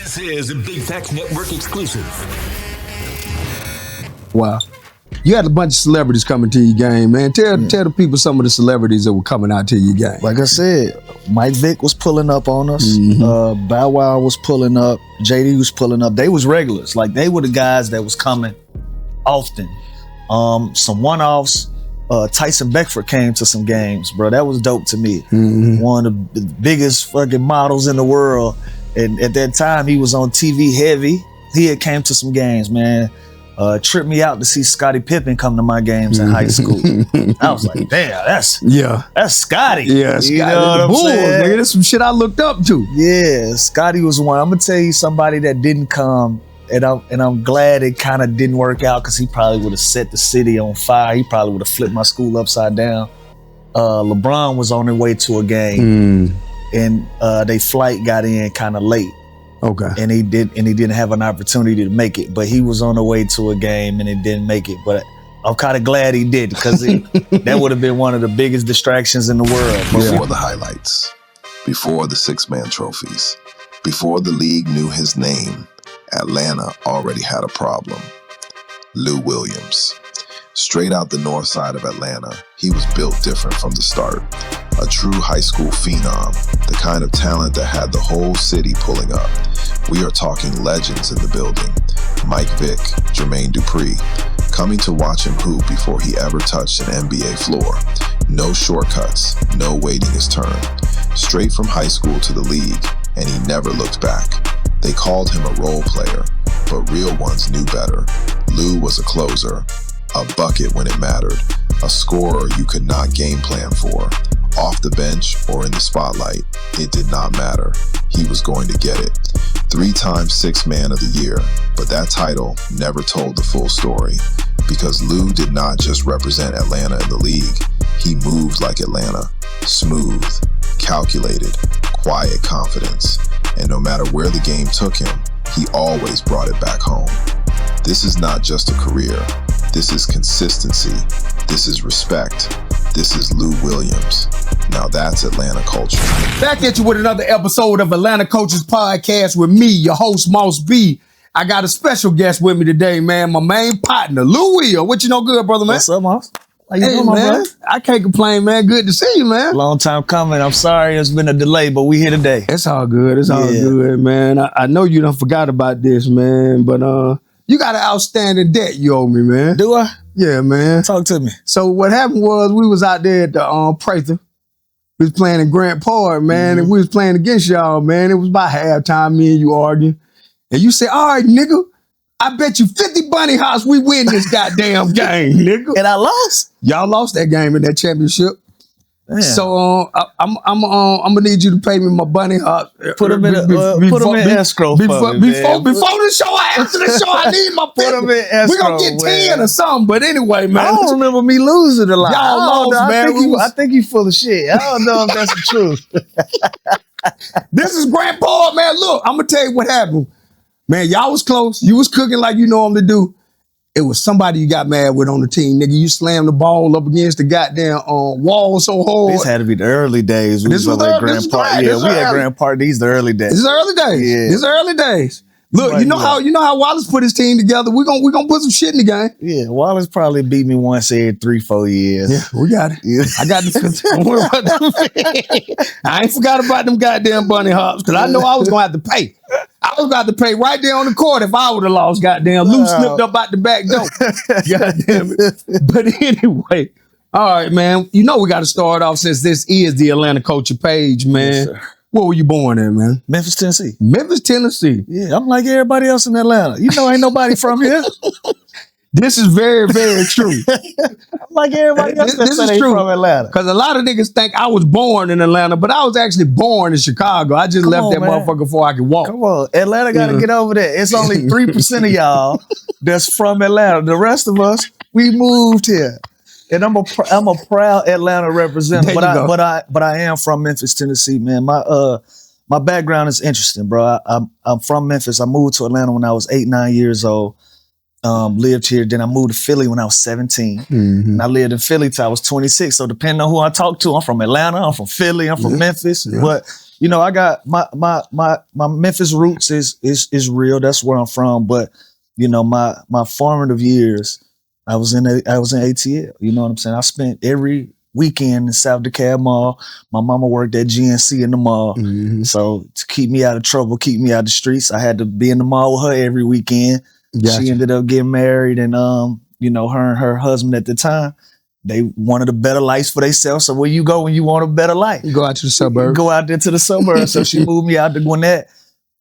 This is a Big Facts Network exclusive. Wow. You had a bunch of celebrities coming to your game, man. Tell the people some of the celebrities that were coming out to your game. Like I said, Mike Vick was pulling up on us. Bow Wow was pulling up. JD was pulling up. They was regulars. Like, they were the guys that was coming often. Some one-offs. Tyson Beckford came to some games, bro. That was dope to me. One of the biggest fucking models in the world. And at that time, he was on TV heavy. He had came to some games, man. Tripped me out to see Scottie Pippen come to my games in high school. I was like, damn, that's Scottie. Yeah, Scottie. You know what I'm saying? Nigga, that's some shit I looked up to. Yeah, Scottie was one. I'm gonna tell you somebody that didn't come, and I'm glad it kind of didn't work out, because he probably would have set the city on fire. He probably would have flipped my school upside down. LeBron was on their way to a game, and their flight got in kind of late. Okay. And he didn't have an opportunity to make it, but he was on the way to a game and it didn't make it. But I'm kind of glad he did, because that would have been one of the biggest distractions in the world. Before the highlights, before the six-man trophies, before the league knew his name, Atlanta already had a problem. Lou Williams. Straight out the north side of Atlanta, he was built different from the start. A true high school phenom, the kind of talent that had the whole city pulling up. We are talking legends in the building. Mike Vick, Jermaine Dupri, coming to watch him hoop before he ever touched an NBA floor. No shortcuts, no waiting his turn. Straight from high school to the league, and he never looked back. They called him a role player, but real ones knew better. Lou was a closer, a bucket when it mattered, a scorer you could not game plan for. Off the bench or in the spotlight, it did not matter. He was going to get it. 3-time Sixth Man of the Year, but that title never told the full story, because Lou did not just represent Atlanta in the league. He moved like Atlanta, smooth, calculated, quiet confidence, and no matter where the game took him, he always brought it back home. This is not just a career. This is consistency. This is respect. This is Lou Williams. Now that's Atlanta culture. Back at you with another episode of Atlanta Coaches Podcast with me, your host, Moss B. I got a special guest with me today, man. My main partner, Lou Will. What you know good, brother, man? What's up, Moss? How you Hey, doing, my man. brother? I can't complain, man. Good to see you, man. Long time coming. I'm sorry it's been a delay, but we here today. It's all good. It's all Yeah. good, man. I know you done forgot about this, man, but you got an outstanding debt you owe me, man. Do I? Yeah, man. Talk to me. So what happened was we was out there at the Prather. We was playing in Grant Park, man, and we was playing against y'all, man. It was about halftime, me and you arguing. And you said, all right, nigga, I bet you 50 bunny hops we win this goddamn game, nigga. And I lost? Y'all lost that game in that championship. Man. So I'm gonna need you to pay me my bunny hops. Put them in escrow before for me, the show or after the show. I need my Put them in escrow. We're gonna get 10 or something. But anyway, man. I don't remember me losing a lot. Y'all lost, man. I think you full of shit. I don't know if that's the truth. This is Grant Park, man. Look, I'm gonna tell you what happened. Man, y'all was close. You was cooking like you normally do. It was somebody you got mad with on the team, nigga. You slammed the ball up against the goddamn wall so hard. This had to be the early days. This was at Grand Park. right. Yeah, we had Grand Park. These the early days. This is early days. Yeah. This is early days. Look, Right, you know how Wallace put his team together. We're gonna put some shit in the game. Yeah, Wallace probably beat me once every 3-4 years. Yeah, we got it. Yeah. I got the. Don't worry about them. I ain't forgot about them goddamn bunny hops, because I know I was gonna have to pay. I was about to pay right there on the court if I would have lost. Goddamn, Lou slipped up out the back door. Goddamn it. But anyway, all right, man. You know we got to start off, since this is the Atlanta Culture page, man. Yes, sir. Where were you born in, man? Memphis, Tennessee. Memphis, Tennessee. Yeah, I'm like everybody else in Atlanta. You know, ain't nobody from here. This is very, very true. I'm like everybody else This that is true. from Atlanta. Because a lot of niggas think I was born in Atlanta, but I was actually born in Chicago. I just left that man. motherfucker before I could walk. Come on, Atlanta got to get over there. It's only 3% of y'all that's from Atlanta. The rest of us, we moved here. And I'm a proud Atlanta representative, but I am from Memphis, Tennessee, man. My background is interesting, bro. I'm from Memphis. I moved to Atlanta when I was 8-9 years old. Lived here. Then I moved to Philly when I was 17. Mm-hmm. And I lived in Philly till I was 26. So depending on who I talk to, I'm from Atlanta, I'm from Philly, I'm from Memphis. Yeah. But you know, I got my Memphis roots is real. That's where I'm from. But you know, my formative years, I was in ATL. You know what I'm saying? I spent every weekend in South DeKalb Mall. My mama worked at GNC in the mall. Mm-hmm. So to keep me out of trouble, keep me out of the streets, I had to be in the mall with her every weekend. Gotcha. She ended up getting married, and you know, her and her husband at the time, they wanted a better life for themselves. So where you go when you want a better life? You go out to the suburbs. Go out there to the suburbs. So she moved me out to Gwinnett.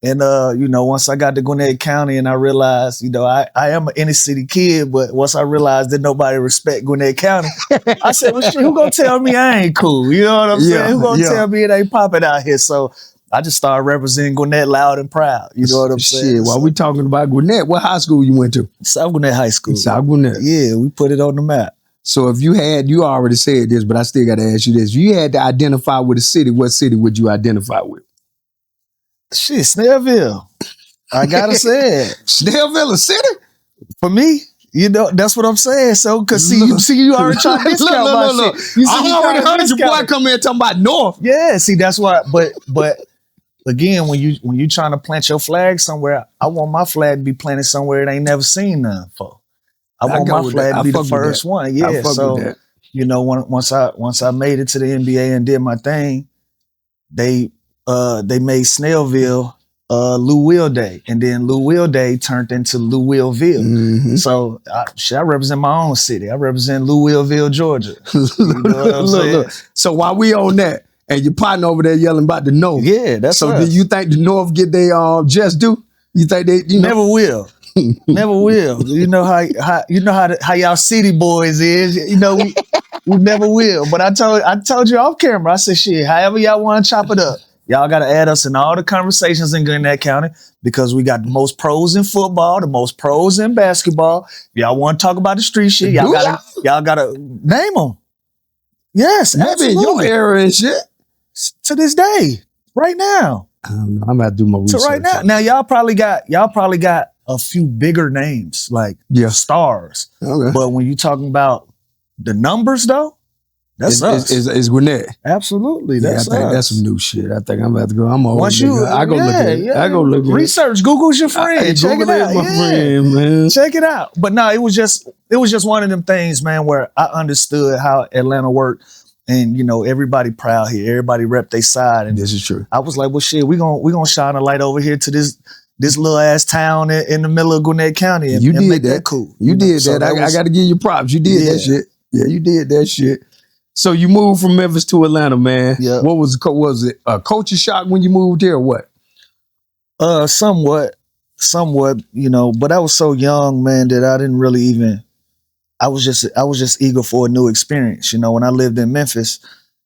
And you know, once I got to Gwinnett County and I realized, you know, I am an inner city kid, but once I realized that nobody respect Gwinnett County, I said, well, shit, who gonna tell me I ain't cool? You know what I'm saying? Who gonna tell me it ain't popping out here? So I just started representing Gwinnett loud and proud. You know what I'm saying? Shit, while we talking about Gwinnett, what high school you went to? South Gwinnett High School. South Gwinnett. Yeah, we put it on the map. So if you already said this, but I still got to ask you this. If you had to identify with a city, what city would you identify with? Shit, Snellville. I gotta say it. Snellville, a city? For me, you know, that's what I'm saying. So, cause you already trying to discount my shit. You see, I already heard your boy come in talking about North. Yeah, see, that's why. But again, when you trying to plant your flag somewhere, I want my flag to be planted somewhere it ain't never seen none for. I want my flag to be the first one. Yeah, so you know, once I made it to the NBA and did my thing, they made Snellville Lou Will Day, and then Lou Will Day turned into Lou Willville. Mm-hmm. So I represent my own city. I represent Lou Willville, Georgia. You know what I'm saying? Look. So while we on that, and your partner over there yelling about the North, yeah, that's so. us. Do you think the North get they just do? You think they never will? Never will. You know how y'all city boys is. You know we never will. But I told you off camera. I said, shit, however y'all want to chop it up, y'all got to add us in all the conversations in Gwinnett County, because we got the most pros in football, the most pros in basketball. If y'all want to talk about the street shit, y'all gotta name them. Yes, maybe absolutely. In your era and shit. To this day, right now. I'm about to do my research. So right now, y'all probably got a few bigger names like stars. Okay. But when you talking about the numbers though, that's us. It's Gwinnett. Absolutely. That's I think us. that's some new shit. I think I'm about to go. I'm old. Once I go look at it. Yeah. I go look at it. Research. Google's your friend. Check it out. My friend, man. Check it out. But no, it was just one of them things, man, where I understood how Atlanta worked. And you know, everybody proud here. Everybody rep their side. And this is true. I was like, well, shit, we gonna shine a light over here to this little ass town in the middle of Gwinnett County. And, you did make that cool. You did that. I got to give you props. You did that shit. Yeah, you did that shit. So you moved from Memphis to Atlanta, man. Yeah. What was it a culture shock when you moved here, or what? Somewhat, you know, but I was so young, man, that I didn't really even. I was just eager for a new experience. You know, when I lived in Memphis,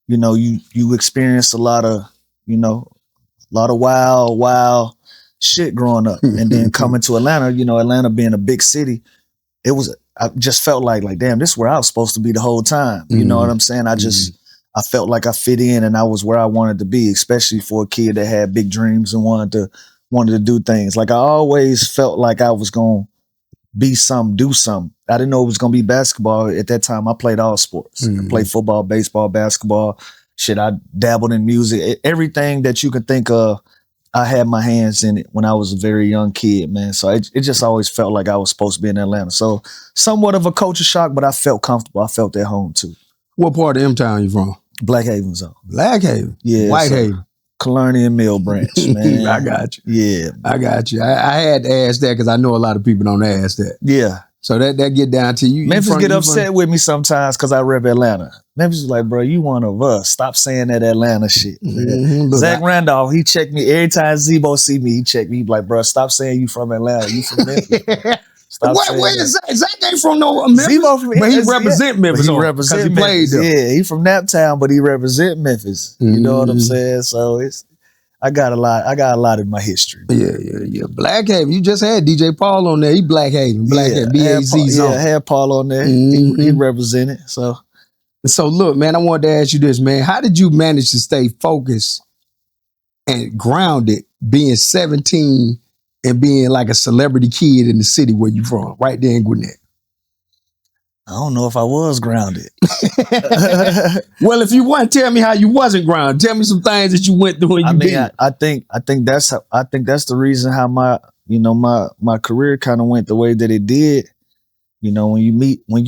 you know, you experienced a lot of wild shit growing up. And then coming to Atlanta, you know, Atlanta being a big city, I just felt like damn, this is where I was supposed to be the whole time. You know what I'm saying? I felt like I fit in and I was where I wanted to be, especially for a kid that had big dreams and wanted to do things. Like I always felt like I was going to be something, do something. I didn't know it was going to be basketball. At that time, I played all sports. I played football, baseball, basketball. Shit, I dabbled in music. Everything that you could think of, I had my hands in it when I was a very young kid, man. So it just always felt like I was supposed to be in Atlanta. So somewhat of a culture shock, but I felt comfortable. I felt at home, too. What part of M-Town you from? Black Haven zone. Black Haven? Yeah. Whitehaven? Killarney and Mill Branch, man. I got you. Yeah. I got you. I had to ask that because I know a lot of people don't ask that. Yeah. So that get down to you. Memphis get upset with me sometimes because I rep Atlanta. Memphis is like, bro, you one of us. Stop saying that Atlanta shit. Zach Randolph, he checked me every time Zebo see me. He checked me. He like, bro, stop saying you from Atlanta. You from Memphis. Where is Zach? Zach ain't from no Memphis, but he represent Memphis. He represent Memphis. Played there. Yeah, he from Naptown, but he represent Memphis. You know what I'm saying? So I got a lot in my history. Yeah. Black Haven. You just had DJ Paul on there. He Black Haven. B-A-Z zone. Yeah, I had Paul on there. He represented. So look, man, I wanted to ask you this, man. How did you manage to stay focused and grounded being 17 and being like a celebrity kid in the city where you from, right there in Gwinnett? I don't know if I was grounded. Well, if you want, tell me how you wasn't grounded. Tell me some things that you went through and you did. I think that's the reason how my career kind of went the way that it did. You know, when you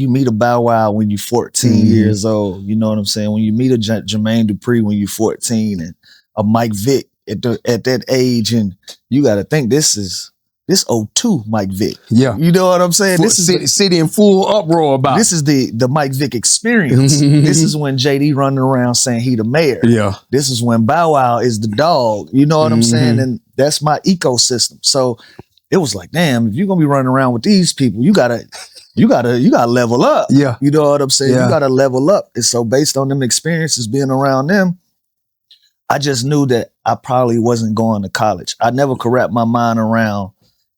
meet a Bow Wow when you're 14 years old, you know what I'm saying? When you meet a Jermaine Dupri when you're 14 and a Mike Vick at that age, and you got to think this 02 Mike Vick. Yeah. You know what I'm saying? This is city in full uproar about. This is the Mike Vick experience. This is when JD running around saying he the mayor. Yeah. This is when Bow Wow is the dog. You know what I'm saying? And that's my ecosystem. So it was like, damn, if you're gonna be running around with these people, you gotta level up. Yeah. You know what I'm saying? Yeah. You gotta level up. And so based on them experiences being around them, I just knew that I probably wasn't going to college. I never could wrap my mind around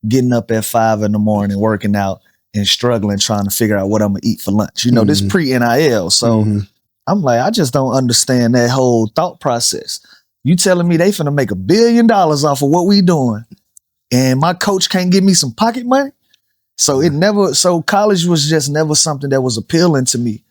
getting up at 5 a.m, working out and struggling, trying to figure out what I'm gonna eat for lunch. You know, this pre-NIL. So I'm like, I just don't understand that whole thought process. You telling me they finna make $1 billion off of what we doing, and my coach can't give me some pocket money? So college was just never something that was appealing to me.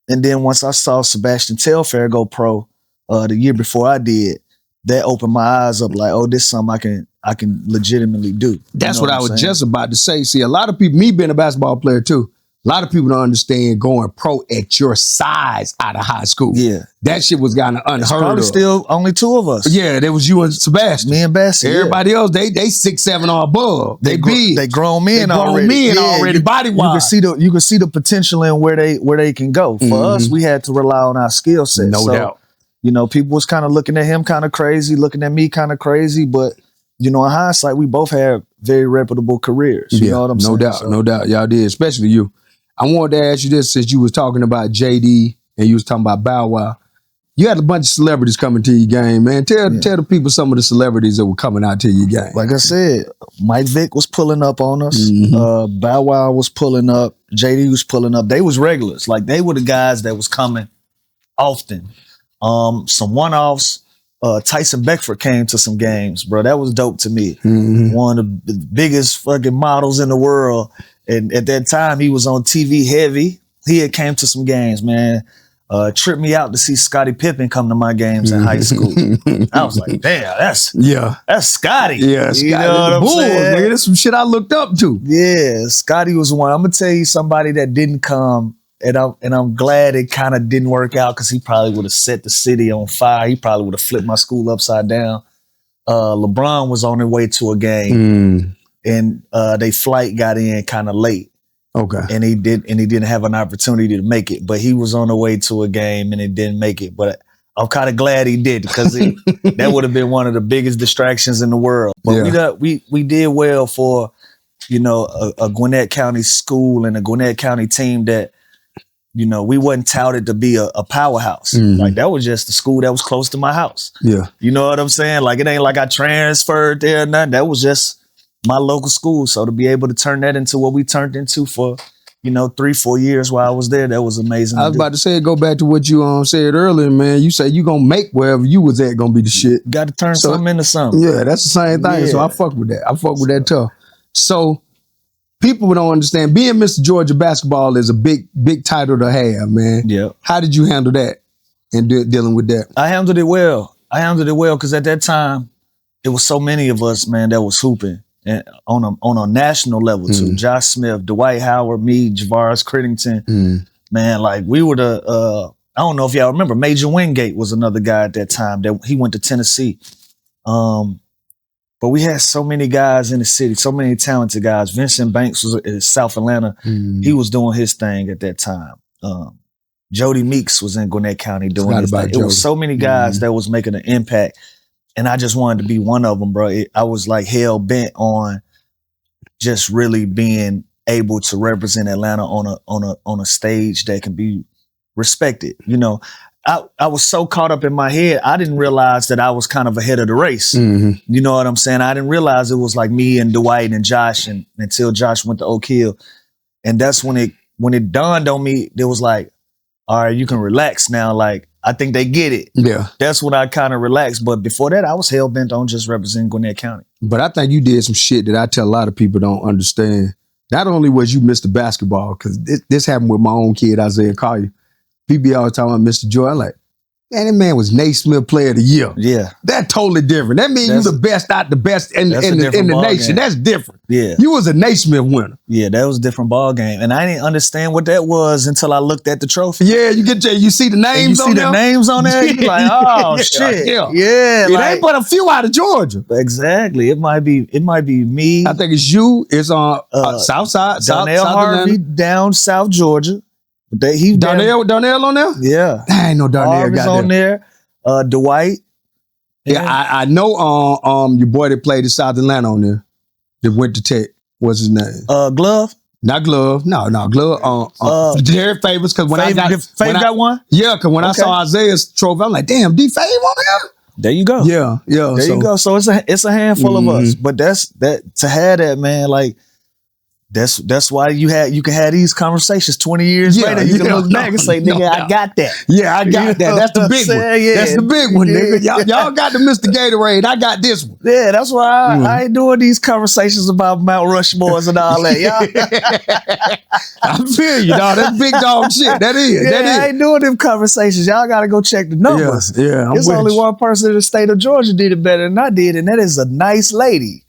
And then once I saw Sebastian Telfair go pro the year before I did, that opened my eyes up like, oh, this is something I can legitimately do. That's what I was just about to say. See, a lot of people, me being a basketball player too, a lot of people don't understand going pro at your size out of high school. Yeah. That shit was kind of unheard probably of. Still only 2 of us. Yeah, there was you and Sebastian. Me and Bessie. Everybody else, they 6'7" or above. They big. They grown men already. Body wise. You can see the potential in where they can go. For us, we had to rely on our skill set. No doubt. You know, people was kind of looking at him kind of crazy, looking at me kind of crazy, but you know, in hindsight, we both had very reputable careers. You know what I'm saying? No doubt. Y'all did, especially you. I wanted to ask you this, since you was talking about JD and you was talking about Bow Wow. You had a bunch of celebrities coming to your game, man. Tell the people some of the celebrities that were coming out to your game. Like I said, Mike Vick was pulling up on us. Bow Wow was pulling up. JD was pulling up. They was regulars. Like, they were the guys that was coming often. Some one-offs. Tyson Beckford came to some games, bro. That was dope to me. One of the biggest fucking models in the world. And at that time, he was on TV heavy. He had came to some games, man. Tripped me out to see Scottie Pippen come to my games in high school. I was like, damn, that's Scottie. Yeah, Scottie. You know what I'm saying? Man, that's some shit I looked up to. Yeah, Scottie was one. I'm gonna tell you somebody that didn't come, and I'm glad it kind of didn't work out, because he probably would have set the city on fire. He probably would have flipped my school upside down. LeBron was on their way to a game, and they flight got in kind of late. Okay. And he didn't have an opportunity to make it, but he was on the way to a game and it didn't make it. But I'm kind of glad he did, because that would have been one of the biggest distractions in the world. But we did well for, you know, a Gwinnett County school and a Gwinnett County team that, you know, we wasn't touted to be a powerhouse. Like, that was just the school that was close to my house. Yeah. You know what I'm saying? Like, it ain't like I transferred there or nothing. That was just my local school. So to be able to turn that into what we turned into for, you know, 3-4 years while I was there, that was amazing. I was about to say, go back to what you said earlier, man. You said you gonna make wherever you was at gonna be the shit. Got to turn something into something. Yeah, that's the same thing. Yeah. So I fuck with that. I fuck with that tough. So people don't understand, being Mr. Georgia basketball is a big title to have, man. Yeah. How did you handle that and dealing with that? I handled it well. Because at that time, it was so many of us, man, that was hooping. And on a national level too. Josh Smith, Dwight Howard, me, Javaris Crittington. Man, like, we were I don't know if y'all remember, Major Wingate was another guy at that time that he went to Tennessee. But we had so many guys in the city, so many talented guys. Vincent Banks was in South Atlanta. He was doing his thing at that time. Jody Meeks was in Gwinnett County doing his thing. It was so many guys that was making an impact. And I just wanted to be one of them, bro. I was like hell bent on just really being able to represent Atlanta on a stage that can be respected. You know, I was so caught up in my head, I didn't realize that I was kind of ahead of the race. You know what I'm saying? I didn't realize it was like me and Dwight and Josh, and until Josh went to Oak Hill. And that's when it dawned on me, it was like, all right, you can relax now. Like, I think they get it. Yeah. That's when I kind of relaxed. But before that, I was hell bent on just representing Gwinnett County. But I think you did some shit that I tell a lot of people don't understand. Not only was you Mr. Basketball, because this happened with my own kid, Isaiah Collier. People always talking about Mr. Joy. I'm like, man, that man was Naismith Player of the Year. Yeah. That's totally different. That means you the best out the best in the nation. Game. That's different. Yeah. You was a Naismith winner. Yeah, that was a different ball game. And I didn't understand what that was until I looked at the trophy. Yeah, you see the names on there. You see the names on there? You're like, oh, shit. Yeah. It ain't but a few out of Georgia. Exactly. It might be me. I think it's you. It's on South Side. Donnell Harvey down South Georgia. Darnell on there? Yeah. I ain't no Darnell Harvey's on there. Dwight. Yeah, I know your boy that played in South Atlanta on there. That went to Tech. What's his name? Glove? Not Glove. No, Glove. Derek Favors, because when I got one? Yeah, because when I saw Isaiah's trophy, I'm like, damn, D Fave on there? There you go. Yeah. There you go. So it's a handful of us. But that's to have that, man, like that's why you can have these conversations 20 years later. You can look back and say, nigga, I got that. Yeah, I got that. That's the big one. Yeah. That's the big one, nigga. Y'all got the Mr. Gatorade. I got this one. Yeah, that's why I ain't doing these conversations about Mount Rushmores and all that. I feel you, dog. That's big dog shit. That is. I ain't doing them conversations. Y'all got to go check the numbers. Yeah, there's only one person in the state of Georgia did it better than I did, and that is a nice lady.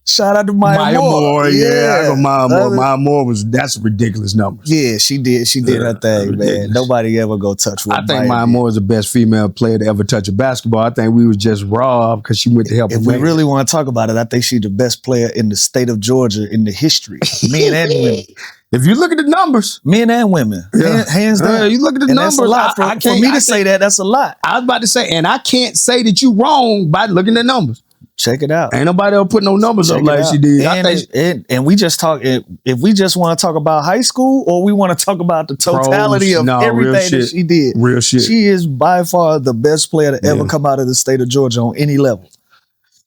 Shout out to Maya Moore. Yeah, I go Maya Moore. Maya Moore that's ridiculous numbers. Yeah, she did her thing, ridiculous. Man. Nobody ever go touch with I think Maya Moore is the best female player to ever touch a basketball. I think we was just robbed because she went to help. If we really want to talk about it, I think she's the best player in the state of Georgia in the history. Men and women. If you look at the numbers, men and women, hands down. You look at the numbers. That's a lot. For me to say that, that's a lot. I was about to say, and I can't say that you wrong by looking at numbers. Check it out. Ain't nobody else put no numbers up like she did. And we just talk. If we just want to talk about high school, or we want to talk about the totality of everything that she did, real shit. She is by far the best player to ever come out of the state of Georgia on any level.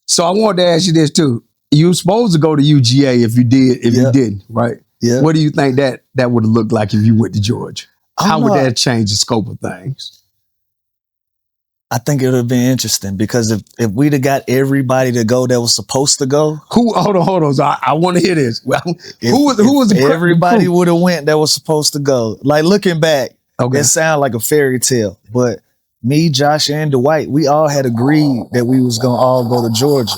So I wanted to ask you this too. You were supposed to go to UGA if you didn't, right? Yeah. What do you think that would have looked like if you went to Georgia? How would that change the scope of things? I think it would have been interesting because if we'd have got everybody to go that was supposed to go. Hold on. So I want to hear this. Who was the everybody would have went that was supposed to go. Like looking back, it sounded like a fairy tale. But me, Josh, and Dwight, we all had agreed that we was gonna all go to Georgia.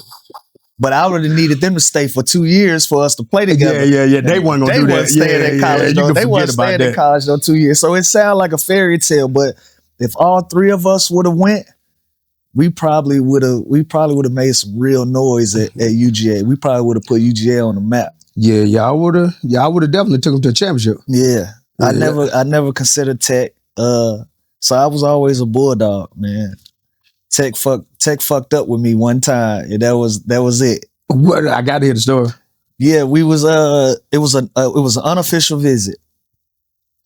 But I would have needed them to stay for 2 years for us to play together. Yeah. They weren't gonna do that. Staying at college. They weren't staying at college though 2 years. So it sounded like a fairy tale, but if all three of us would have went, we probably would have made some real noise at UGA. We probably would have put UGA on the map. Yeah, y'all would have definitely took them to a championship. Yeah. I never considered Tech. So I was always a Bulldog, man. Tech fucked up with me one time, and that was it. What? I got to hear the story. Yeah, we was it was an unofficial visit.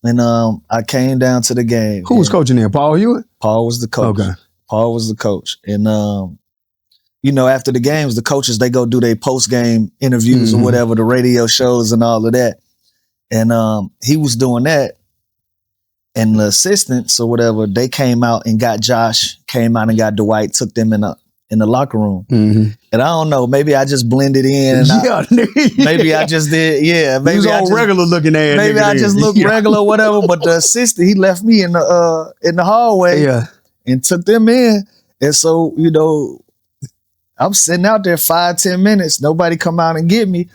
And I came down to the game. Who was coaching there? Paul Hewitt? Paul was the coach. Okay. Paul was the coach. And after the games, the coaches, they go do their post-game interviews or whatever, the radio shows and all of that. And he was doing that. And the assistants or whatever, they came out and got Josh, came out and got Dwight, took them in the locker room. Mm-hmm. And I don't know, maybe I just blended in. And maybe I just did, yeah. Maybe he was all regular looking ass. Maybe I just looked regular or whatever, but the assistant, he left me in the hallway and took them in. And so, I'm sitting out there 5-10 minutes, nobody come out and get me.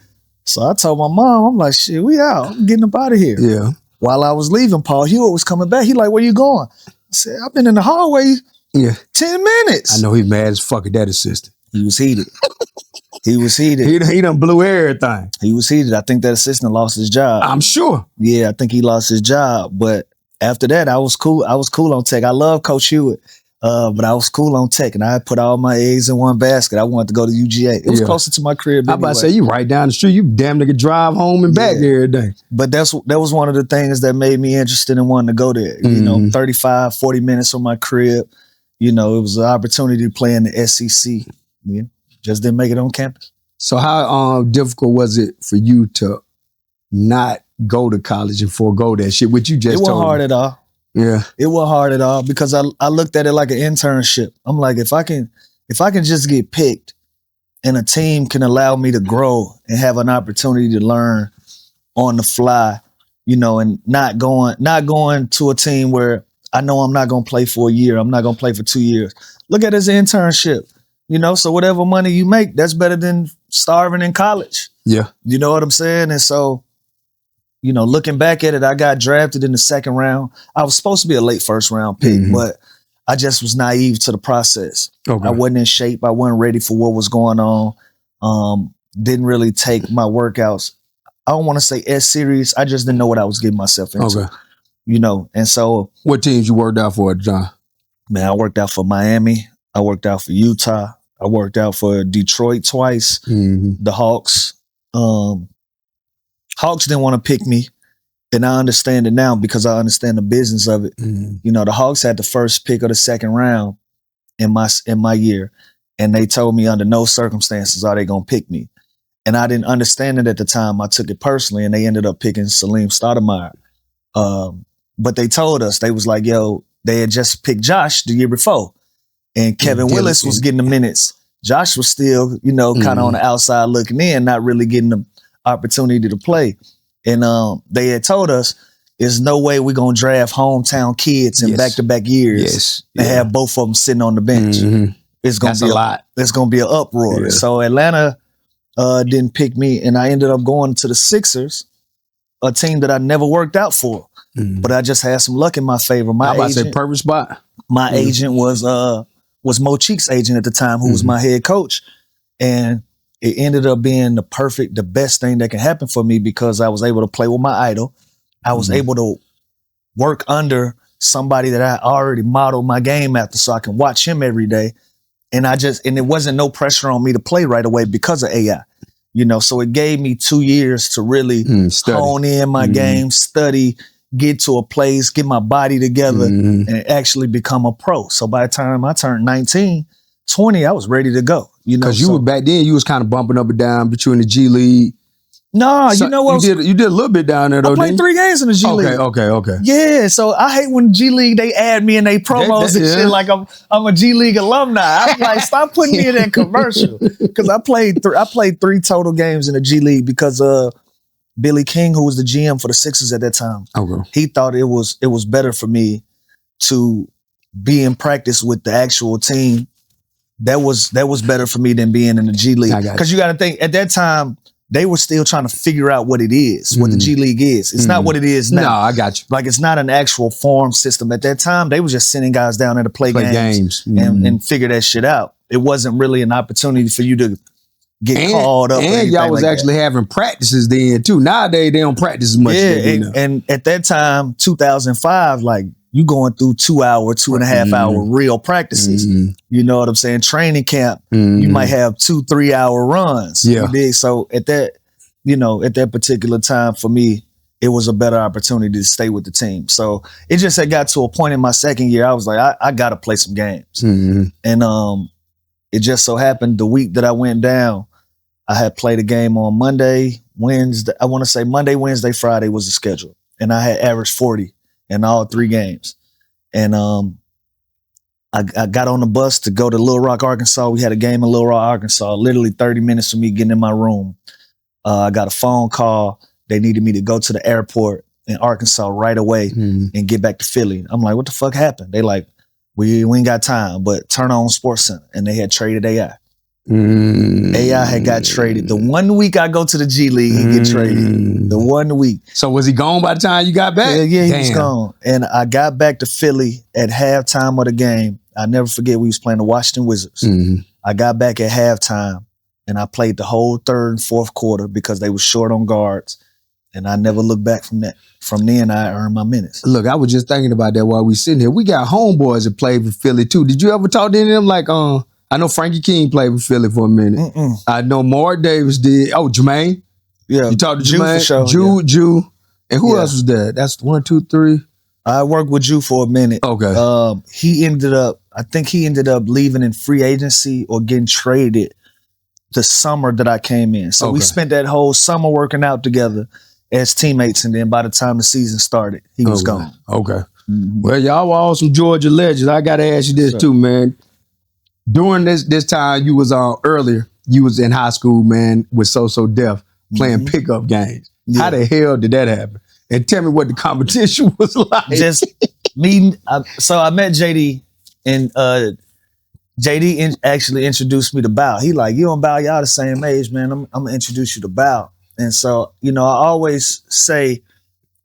So I told my mom, I'm like, shit, we out. I'm getting up out of here. Yeah. While I was leaving, Paul Hewitt was coming back. He like, where you going? I said, I've been in the hallway 10 minutes. I know he's mad as fuck at that assistant. He was heated. He done blew everything. He was heated. I think that assistant lost his job. I'm sure. Yeah, I think he lost his job. But after that, I was cool. I was cool on Tech. I love Coach Hewitt. But I was cool on Tech, and I put all my eggs in one basket. I wanted to go to UGA. It was closer to my crib. I'm about to say, you right down the street. You damn nigga drive home and back every day. But that was one of the things that made me interested in wanting to go there. 35, 40 minutes from my crib. It was an opportunity to play in the SEC. Just didn't make it on campus. So how difficult was it for you to not go to college and forego that shit? Which you just told me? It wasn't hard at all. Yeah. It wasn't hard at all because I looked at it like an internship. I'm like, if I can just get picked and a team can allow me to grow and have an opportunity to learn on the fly, you know, and not going to a team where I know I'm not going to play for a year. I'm not going to play for 2 years. Look at it as an internship, you know, so whatever money you make, that's better than starving in college. Yeah. You know what I'm saying? And so, you know, looking back at it, I got drafted in the second round. I was supposed to be a late first round pick, but I just was naive to the process. Okay. I wasn't in shape. I wasn't ready for what was going on. Didn't really take my workouts, I don't want to say as serious. I just didn't know what I was getting myself into. Okay. You know, and so. What teams you worked out for, John? Man, I worked out for Miami. I worked out for Utah. I worked out for Detroit twice. The Hawks. Hawks didn't want to pick me. And I understand it now because I understand the business of it. You know, the Hawks had the first pick of the second round in my year. And they told me under no circumstances are they going to pick me. And I didn't understand it at the time. I took it personally, and they ended up picking Salim Stoudemire. But they told us, they was like, yo, they had just picked Josh the year before. And Kevin Willis was getting the minutes. Josh was still, you know, kind of on the outside looking in, not really getting the opportunity to play. And they had told us, there's no way we're going to draft hometown kids in back-to-back years and have both of them sitting on the bench. It's going to be a lot. It's going to be an uproar. So Atlanta didn't pick me, and I ended up going to the Sixers, a team that I never worked out for. But I just had some luck in my favor. I about to say perfect spot. My agent was Mo Cheek's agent at the time, who was my head coach. And it ended up being the best thing that can happen for me because I was able to play with my idol. I was able to work under somebody that I already modeled my game after so I can watch him every day. And it wasn't no pressure on me to play right away because of AI. You know, so it gave me 2 years to really hone in my game, study, get to a place, get my body together, and actually become a pro. So by the time I turned 19, 20, I was ready to go. You know, because you were back then, you was kind of bumping up and down between the G League. No, you know what? You did a little bit down there, though. I played 3 games in the G League. Okay. Yeah, so I hate when G League they add me in they promos and shit like I'm a G League alumni. I'm like, stop putting me in that commercial because I played 3 total games in the G League because Billy King, who was the GM for the Sixers at that time, he thought it was better for me to be in practice with the actual team. That was better for me than being in the G League. Because you got to think, at that time, they were still trying to figure out what it is, what the G League is. It's not what it is now. No, I got you. Like, it's not an actual form system. At that time, they were just sending guys down there to play games. And figure that shit out. It wasn't really an opportunity for you to get called up. And y'all was actually having practices then, too. Nowadays, they don't practice as much. Yeah, and at that time, 2005, like, you going through 2.5 hour real practices. You know what I'm saying? Training camp, you might have 2-3 hour runs. Yeah. So at that particular time for me, it was a better opportunity to stay with the team. So it just had got to a point in my second year, I was like, I got to play some games. And it just so happened the week that I went down, I had played a game on Monday, Wednesday. I want to say Monday, Wednesday, Friday was the schedule. And I had averaged 40 in all 3 games. And I got on the bus to go to Little Rock, Arkansas. We had a game in Little Rock, Arkansas, literally 30 minutes from me getting in my room. I got a phone call. They needed me to go to the airport in Arkansas right away and get back to Philly. I'm like, what the fuck happened? They like, we ain't got time, but turn on Sports Center. And they had traded AI. AI had got traded. The 1 week I go to the G League, he get traded. The 1 week. So was he gone by the time you got back? Yeah, he was gone. And I got back to Philly at halftime of the game. I never forget we was playing the Washington Wizards. I got back at halftime and I played the whole third and fourth quarter because they were short on guards. And I never looked back from that. From then, I earned my minutes. Look, I was just thinking about that while we sitting here. We got homeboys that played for Philly too. Did you ever talk to any of them? Like, I know Frankie King played with Philly for a minute. I know Mark Davis did. Oh, Jermaine. Yeah. You talked to Jermaine? For sure, Jew. And who else was there? That's 1, 2, 3. I worked with Jew for a minute. Okay. I think he ended up leaving in free agency or getting traded the summer that I came in. So we spent that whole summer working out together as teammates. And then by the time the season started, he was gone. Okay. Well, y'all were all some Georgia legends. I got to ask you this too, man. During this time you was on earlier, you was in high school, man, with So Def playing pickup games. Yeah. How the hell did that happen? And tell me what the competition was like. Just me. So I met JD, and JD actually introduced me to Bow. He like, you and Bow, y'all the same age, man. I'm gonna introduce you to Bow. And so, I always say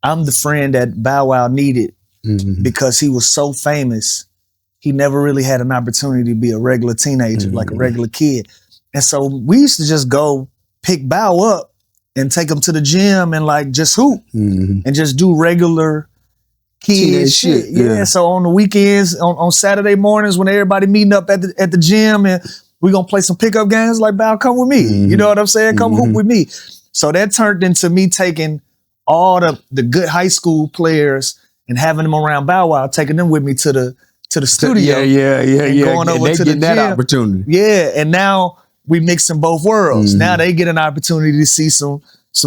I'm the friend that Bow Wow needed because he was so famous. He never really had an opportunity to be a regular teenager, like a regular kid. And so we used to just go pick Bow up and take him to the gym and like just hoop and just do regular kid shit. Yeah. So on the weekends, on Saturday mornings when everybody meeting up at the gym and we gonna play some pickup games, like, Bow, come with me. You know what I'm saying? Come hoop with me. So that turned into me taking all the good high school players and having them around Bow Wow, taking them with me to the studio. And going over to the gym. That opportunity. Yeah, and now we mixing both worlds. Now they get an opportunity to see some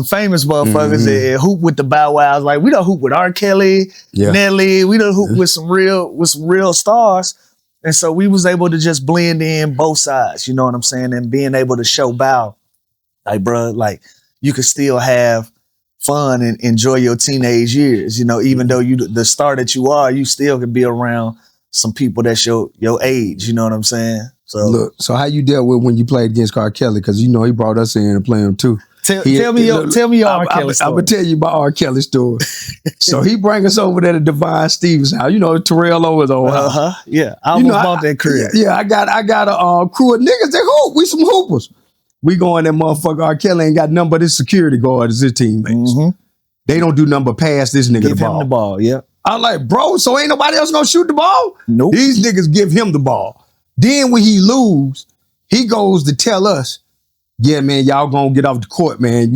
famous motherfuckers and hoop with the Bow Wows. Like, we don't hoop with R. Kelly, Nelly. We don't hoop with some real stars. And so we was able to just blend in both sides. You know what I'm saying? And being able to show Bow, like, bro, like, you could still have fun and enjoy your teenage years. Even though you the star that you are, you still can be around some people that's your age. You know what I'm saying? So look, so how you dealt with when you played against R. Kelly? Because he brought us in and play him too. Tell me your R. Kelly story. I'm gonna tell you about R. Kelly story. So he bring us over there to Divine Stevens' house. Terrell Owens' old house. Yeah, I almost bought that crib. Yeah, I got a crew of niggas that hoop. We some hoopers. We go in there, motherfucker. R. Kelly ain't got nothing but his security guard as his teammates. They don't do nothing but pass this nigga the ball. Give him the ball, yeah. I'm like, bro, so ain't nobody else gonna shoot the ball? Nope. These niggas give him the ball. Then when he lose, he goes to tell us, yeah, man, y'all gonna get off the court, man.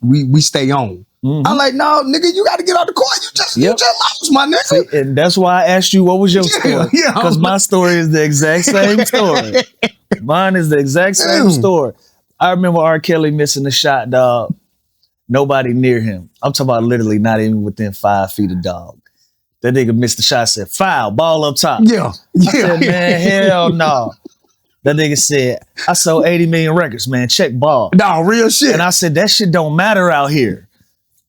We stay on. I'm like, no, nigga, you gotta get off the court. You just lost, my nigga. See, and that's why I asked you, what was your story? Because my story is the exact same story. Mine is the exact same story. I remember R. Kelly missing the shot, dog. Nobody near him. I'm talking about literally not even within 5 feet of dog. That nigga missed the shot, said, foul, ball up top. Yeah. I said, man, hell no. That nigga said, I sold 80 million records, man. Check ball. No, real shit. And I said, that shit don't matter out here.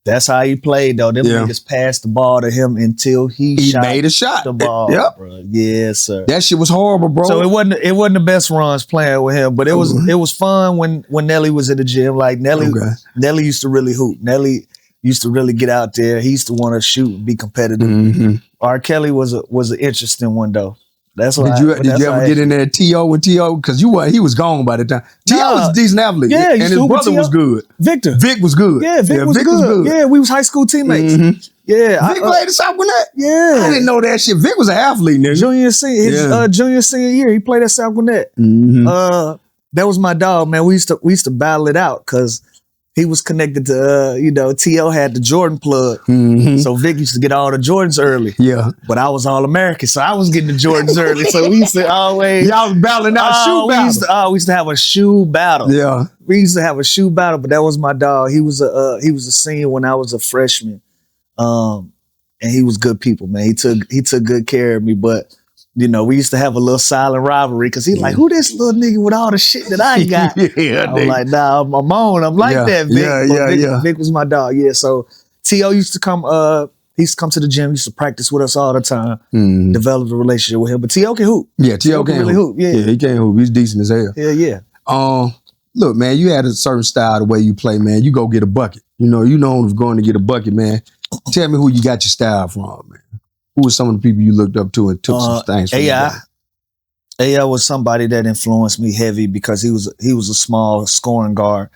That's how he played, though. Them niggas passed the ball to him until he made a shot. The ball, bro. Yes, sir. That shit was horrible, bro. So it wasn't the best runs playing with him, but it was fun when Nelly was in the gym. Like Nelly used to really hoop. Nelly used to really get out there. He used to want to shoot and be competitive. R. Kelly was an interesting one though. That's why. Did you ever get in there T.O. with T.O.? Because he was gone by the time. T.O. was a decent athlete. Yeah, and his brother was good. Vic was good. Yeah, Vic was good. Yeah, we was high school teammates. Yeah. Vic played at South Gwinnett? Yeah. I didn't know that shit. Vic was an athlete, nigga. Junior senior year, he played at South Gwinnett. That was my dog, man. We used to battle it out because he was connected to, T.O. had the Jordan plug. So Vic used to get all the Jordans early. Yeah. But I was All-American, so I was getting the Jordans early. So we used to always... Y'all was battling out shoe battle. We used to have a shoe battle. Yeah. We used to have a shoe battle, but that was my dog. He was a senior when I was a freshman. And he was good people, man. He took good care of me, but... we used to have a little silent rivalry because he's like, who this little nigga with all the shit that I got? I'm like, nah, I'm on. I'm like that, Vic. Vic was my dog. Yeah, so T.O. used to come, he used to come to the gym, used to practice with us all the time, developed a relationship with him. But T.O. can hoop. Yeah, T.O. can really hoop. Yeah, he can hoop. He's decent as hell. Yeah. Look, man, you had a certain style the way you play, man. You go get a bucket. You know who's going to get a bucket, man. Tell me who you got your style from, man. Who were some of the people you looked up to and took some things from? AI was somebody that influenced me heavy because he was a small scoring guard,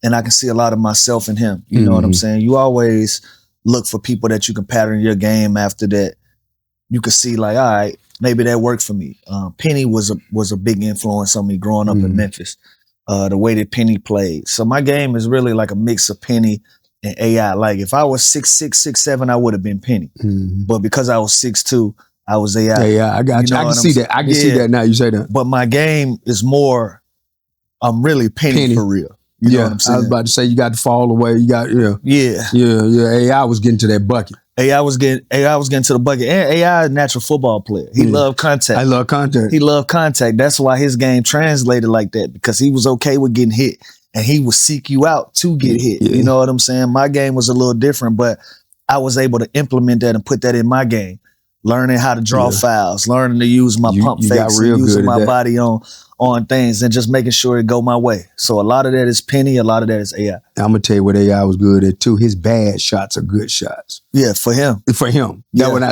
and I can see a lot of myself in him. You know what I'm saying? You always look for people that you can pattern your game after that. You could see like, all right, maybe that worked for me. Penny was a big influence on me growing up in Memphis. The way that Penny played. So my game is really like a mix of Penny and AI. Like if I was 6'6", 6'7", I would have been Penny. But because I was 6'2", I was AI. Yeah, I got you. I can see that. I can see that now you say that. But my game is more, I'm really Penny. For real. You know what I'm saying? I was about to say you got to fall away. You got, Yeah. AI was getting to that bucket. AI was getting to the bucket. And AI is a natural football player. He loved contact. I love contact. He loved contact. That's why his game translated like that, because he was okay with getting hit and he would seek you out to get hit. Yeah. You know what I'm saying? My game was a little different, but I was able to implement that and put that in my game. Learning how to draw fouls, learning to use my pump fakes, using my body on things, and just making sure it go my way. So a lot of that is Penny, a lot of that is AI. I'm gonna tell you what AI was good at too. His bad shots are good shots. Yeah, for him. For him.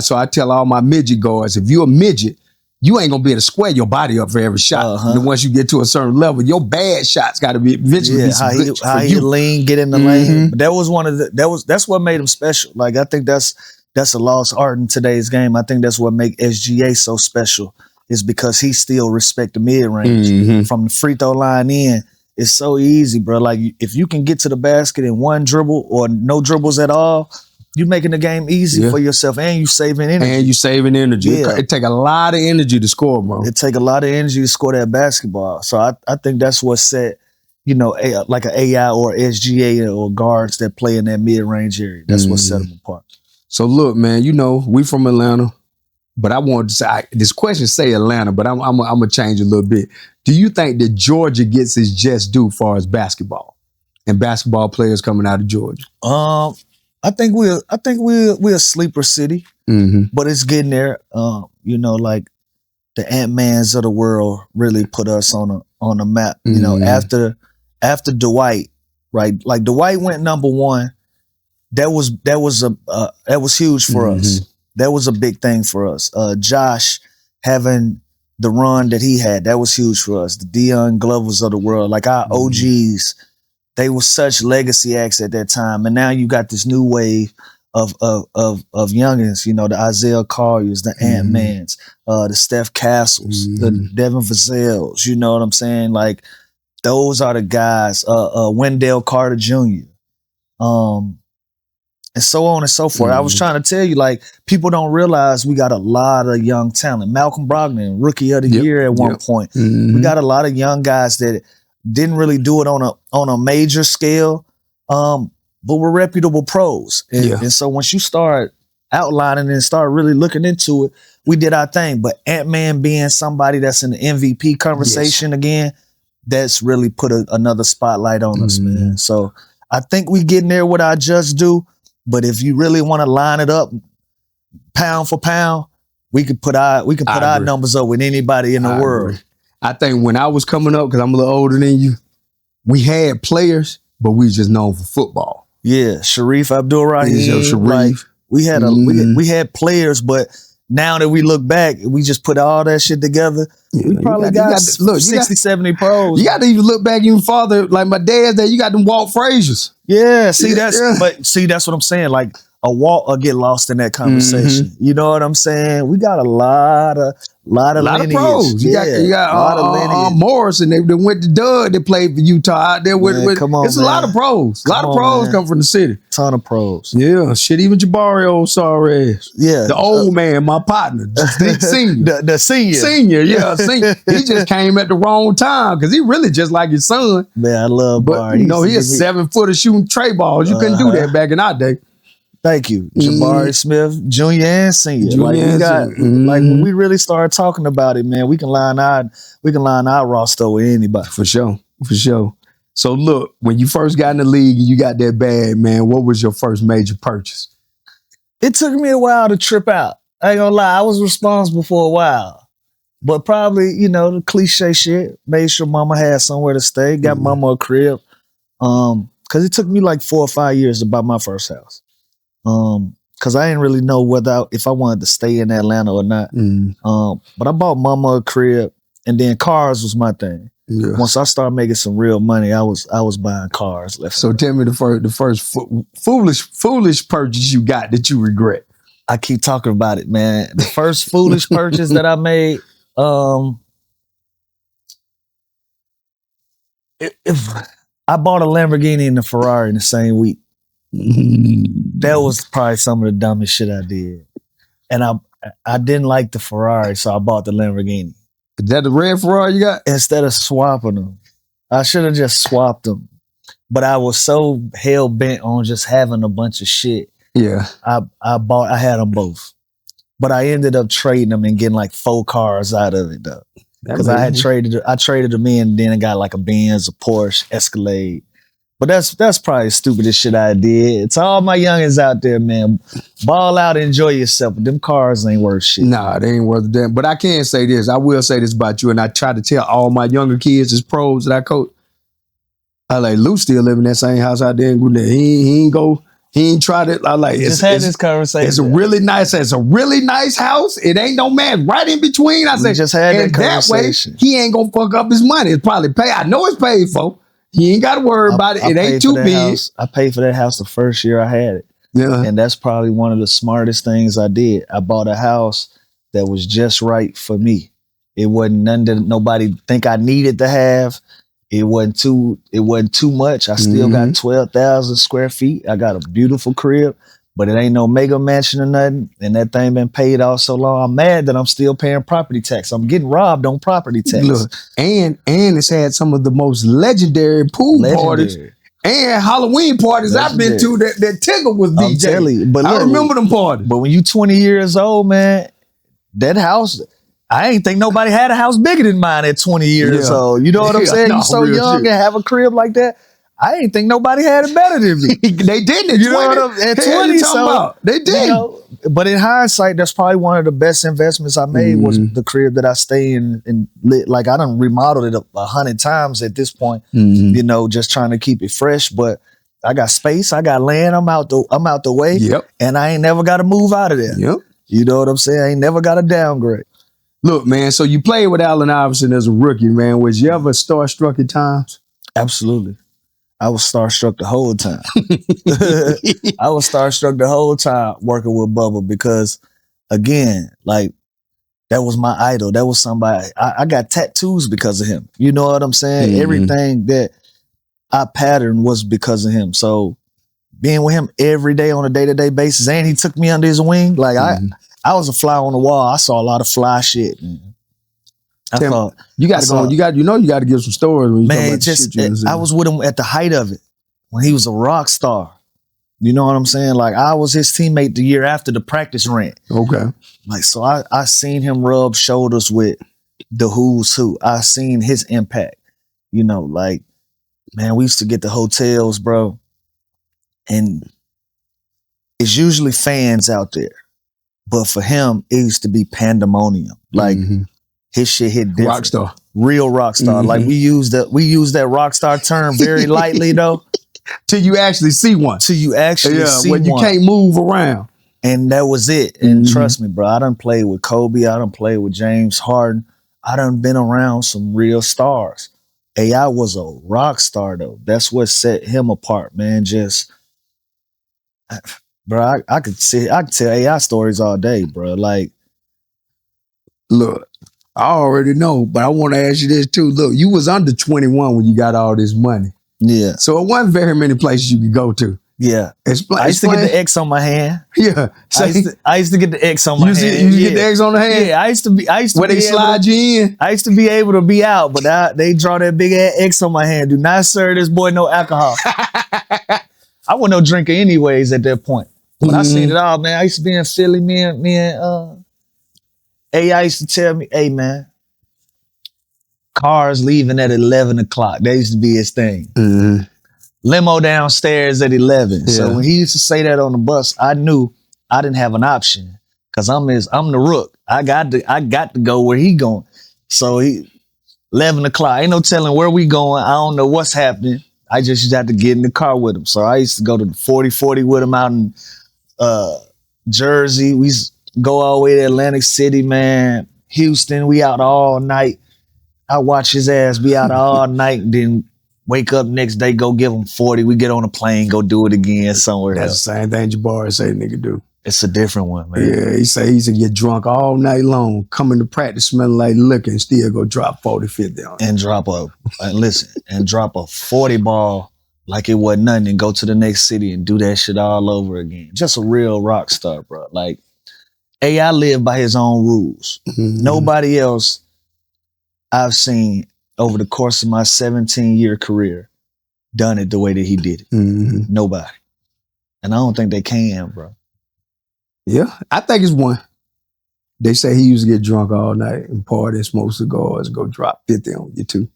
So I tell all my midget guards, if you're a midget, you ain't gonna be able to square your body up for every shot. And once you get to a certain level, your bad shots got to be eventually how he lean, get in the lane. But that was one of the that's what made him special. Like I think that's a lost art in today's game. I think that's what make SGA so special, is because he still respect the mid range from the free throw line in. It's so easy, bro. Like if you can get to the basket in one dribble or no dribbles at all, you making the game easy for yourself, and you saving energy. Yeah. It take a lot of energy to score, bro. It take a lot of energy to score that basketball. So I think that's what set, like an AI or SGA or guards that play in that mid range area. That's what set them apart. So look, man, we from Atlanta, but I want to say, this question say Atlanta, but I'm gonna change a little bit. Do you think that Georgia gets its just due as far as basketball and basketball players coming out of Georgia? I think we're a sleeper city, but it's getting there. Like the Ant-Mans of the world really put us on a map. After Dwight, right? Like Dwight went #1. That was huge for us. That was a big thing for us. Josh having the run that he had, that was huge for us. The Deion Glovers of the world, like our OGs, they were such legacy acts at that time. And now you got this new wave of youngins, the Isaiah Colliers, the Ant-Mans, the Steph Castles, the Devin Vassell's, you know what I'm saying? Like those are the guys, Wendell Carter Jr., and so on and so forth. I was trying to tell you, like, people don't realize we got a lot of young talent. Malcolm Brogdon, rookie of the year at one point. We got a lot of young guys that didn't really do it on a major scale, but were reputable pros. And so once you start outlining and start really looking into it, we did our thing. But Ant-Man being somebody that's in the MVP conversation again, that's really put another spotlight on us, man. So I think we getting there with our just due. But if you really want to line it up, pound for pound, we could put our numbers up with anybody in the world. Agree. I think when I was coming up, because I'm a little older than you, we had players, but we just known for football. Yeah, Sharif Abdul-Rahim. Like, we had we had players, but now that we look back, we just put all that shit together. We probably got 60, 70 pros. You got to even look back even farther. Like my dad's day, you got them Walt Frazier's. Yeah, that's what I'm saying. Like a Walt will get lost in that conversation. You know what I'm saying? We got a lot of pros. You got a lot of lineage. Morris, and they went to Doug. They played for Utah out there. Come on, it's a lot of pros. A lot of pros come from the city. Ton of pros. Yeah, shit. Even Jabari, old sorry ass. Yeah, the old man, my partner, senior, the senior. Yeah, senior. He just came at the wrong time because he really just like his son. Man, I love Barry. He's a 7-footer shooting tray balls. You couldn't do that back in our day. Thank you, Jabari Smith, Junior and Senior. When we really start talking about it, man, we can line our roster with anybody. For sure. So look, when you first got in the league and you got that bag, man, what was your first major purchase? It took me a while to trip out. I ain't gonna lie, I was responsible for a while. But probably, the cliche shit, made sure mama had somewhere to stay, got mama a crib. Cause it took me like 4 or 5 years to buy my first house. Cause I didn't really know if I wanted to stay in Atlanta or not. But I bought mama a crib, and then cars was my thing. Yeah. Once I started making some real money, I was buying cars. So tell me the first foolish purchase you got that you regret. I keep talking about it, man. The first foolish purchase that I made, if I bought a Lamborghini and a Ferrari in the same week. That was probably some of the dumbest shit I did. And I didn't like the Ferrari, so I bought the Lamborghini. Is that the red Ferrari you got? Instead of swapping them. I should have just swapped them. But I was so hell-bent on just having a bunch of shit Yeah. I had them both. But I ended up trading them and getting like 4 cars out of it though. Because I traded them in and then I got like a Benz, a Porsche, Escalade. But that's probably the stupidest shit I did. It's all my youngins out there, man. Ball out, enjoy yourself. But them cars ain't worth shit. Nah, they ain't worth a damn. But I can say this. I will say this about you, and I try to tell all my younger kids as pros that I coach. I like Lou still live in that same house out there in Gwinnett. He ain't tried it. I like Just had this conversation. It's a really nice house. It ain't no man right in between. I said just had that conversation. That way, he ain't gonna fuck up his money. It's probably paid. I know it's paid for. He ain't got to worry about it. It ain't too big. I paid for that house the first year I had it. Yeah. And that's probably one of the smartest things I did. I bought a house that was just right for me. It wasn't nothing that nobody think I needed to have. It wasn't too much. I still got 12,000 square feet. I got a beautiful crib, but it ain't no mega mansion or nothing. And that thing been paid off so long. I'm mad that I'm still paying property tax. I'm getting robbed on property tax. Look, and it's had some of the most legendary pool parties and Halloween parties I've been to that Tigger was DJ. I'm telling you, but look, I remember them parties. But when you 20 years old, man, that house, I ain't think nobody had a house bigger than mine at 20 years old. You know what I'm saying? You so young and have a crib like that. I ain't think nobody had it better than me. They didn't at 20. You know what I'm, at 20, so they did. You know, but in hindsight, that's probably one of the best investments I made was the crib that I stay in and lit. Like I done remodeled it 100 times at this point. You know, just trying to keep it fresh. But I got space, I got land. I'm out the way. Yep. And I ain't never got to move out of there. Yep. You know what I'm saying? I ain't never got to downgrade. Look, man. So you played with Allen Iverson as a rookie, man. Was you ever starstruck at times? Absolutely. I was starstruck the whole time. I was starstruck the whole time working with Bubba because, again, like, that was my idol. That was somebody. I got tattoos because of him. You know what I'm saying? Everything that I patterned was because of him. So being with him every day on a day-to-day basis, and he took me under his wing. Like, I was a fly on the wall. I saw a lot of fly shit. I thought you got to go. You got to give some stories. When you man, I was with him at the height of it when he was a rock star. You know what I'm saying? Like I was his teammate the year after the practice rent. Okay. Like so, I seen him rub shoulders with the who's who. I seen his impact. You know, like man, we used to get the hotels, bro, and it's usually fans out there, but for him, it used to be pandemonium. Like. His shit hit different. Rockstar. Real rock star. Like we use that rock star term very lightly though. Till you actually see one. Till you actually see when one. You can't move around. And that was it. And trust me, bro, I done played with Kobe. I done played with James Harden. I done been around some real stars. AI was a rock star though. That's what set him apart, man. Just, bro, I could tell AI stories all day, bro. Like, look, I already know, but I want to ask you this too. Look, you was under 21 when you got all this money. Yeah. So it wasn't very many places you could go to. Yeah. I used to get the X on my hand. Yeah. I used to get the X on my hand. You used to get the X on the hand? Yeah. I used to where they slide you in? I used to be able to be out, but they draw that big ass X on my hand. Do not serve this boy no alcohol. I wasn't no drinker anyways at that point. But I seen it all, man. I used to be in Philly, me and AI used to tell me, hey man, cars leaving at 11 o'clock. That used to be his thing. Limo downstairs at 11. Yeah. So when he used to say that on the bus, I knew I didn't have an option because I'm the rook. I got to go where he going. So 11 o'clock, ain't no telling where we going. I don't know what's happening. I just used to have to get in the car with him. So I used to go to the 40-40 with him out in Jersey. We used to go all the way to Atlantic City, man. Houston, we out all night. I watch his ass be out all night and then wake up next day, go give him 40. We get on a plane, go do it again somewhere else. That's the same thing Jabari say nigga do. It's a different one, man. Yeah, he say he's to get drunk all night long, come into practice smelling like liquor and still go drop 40, 50 on it. And drop a 40 ball like it wasn't nothing and go to the next city and do that shit all over again. Just a real rock star, bro. Like, AI lived by his own rules. Nobody else I've seen over the course of my 17-year career done it the way that he did it. Nobody. And I don't think they can, bro. Yeah, I think it's one. They say he used to get drunk all night and party and smoke cigars and go drop 50 on you too.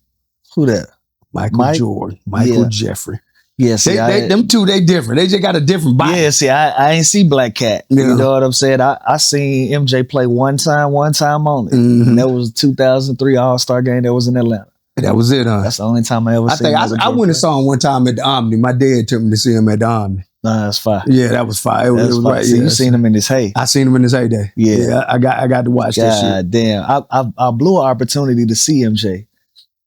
Who that? Michael Jordan, Michael Yeah. Jeffrey. Yeah, see, Them two, they different. They just got a different body. yeah, see, I ain't see Black Cat. Yeah. You know what I'm saying? I seen MJ play one time only. Mhm. And that was 2003 All-Star game that was in Atlanta. That was it, huh? That's the only time I ever I seen think Michael I Jordan went and play. saw him one time at the Omni. My dad took me to see him at the Omni. Nah, that's fine. Yeah, that was fire. It was Fine. right. See, Yeah. you seen him in his hay. I seen him in his heyday. Yeah. I got to watch that shit. God damn. I blew an opportunity to see MJ.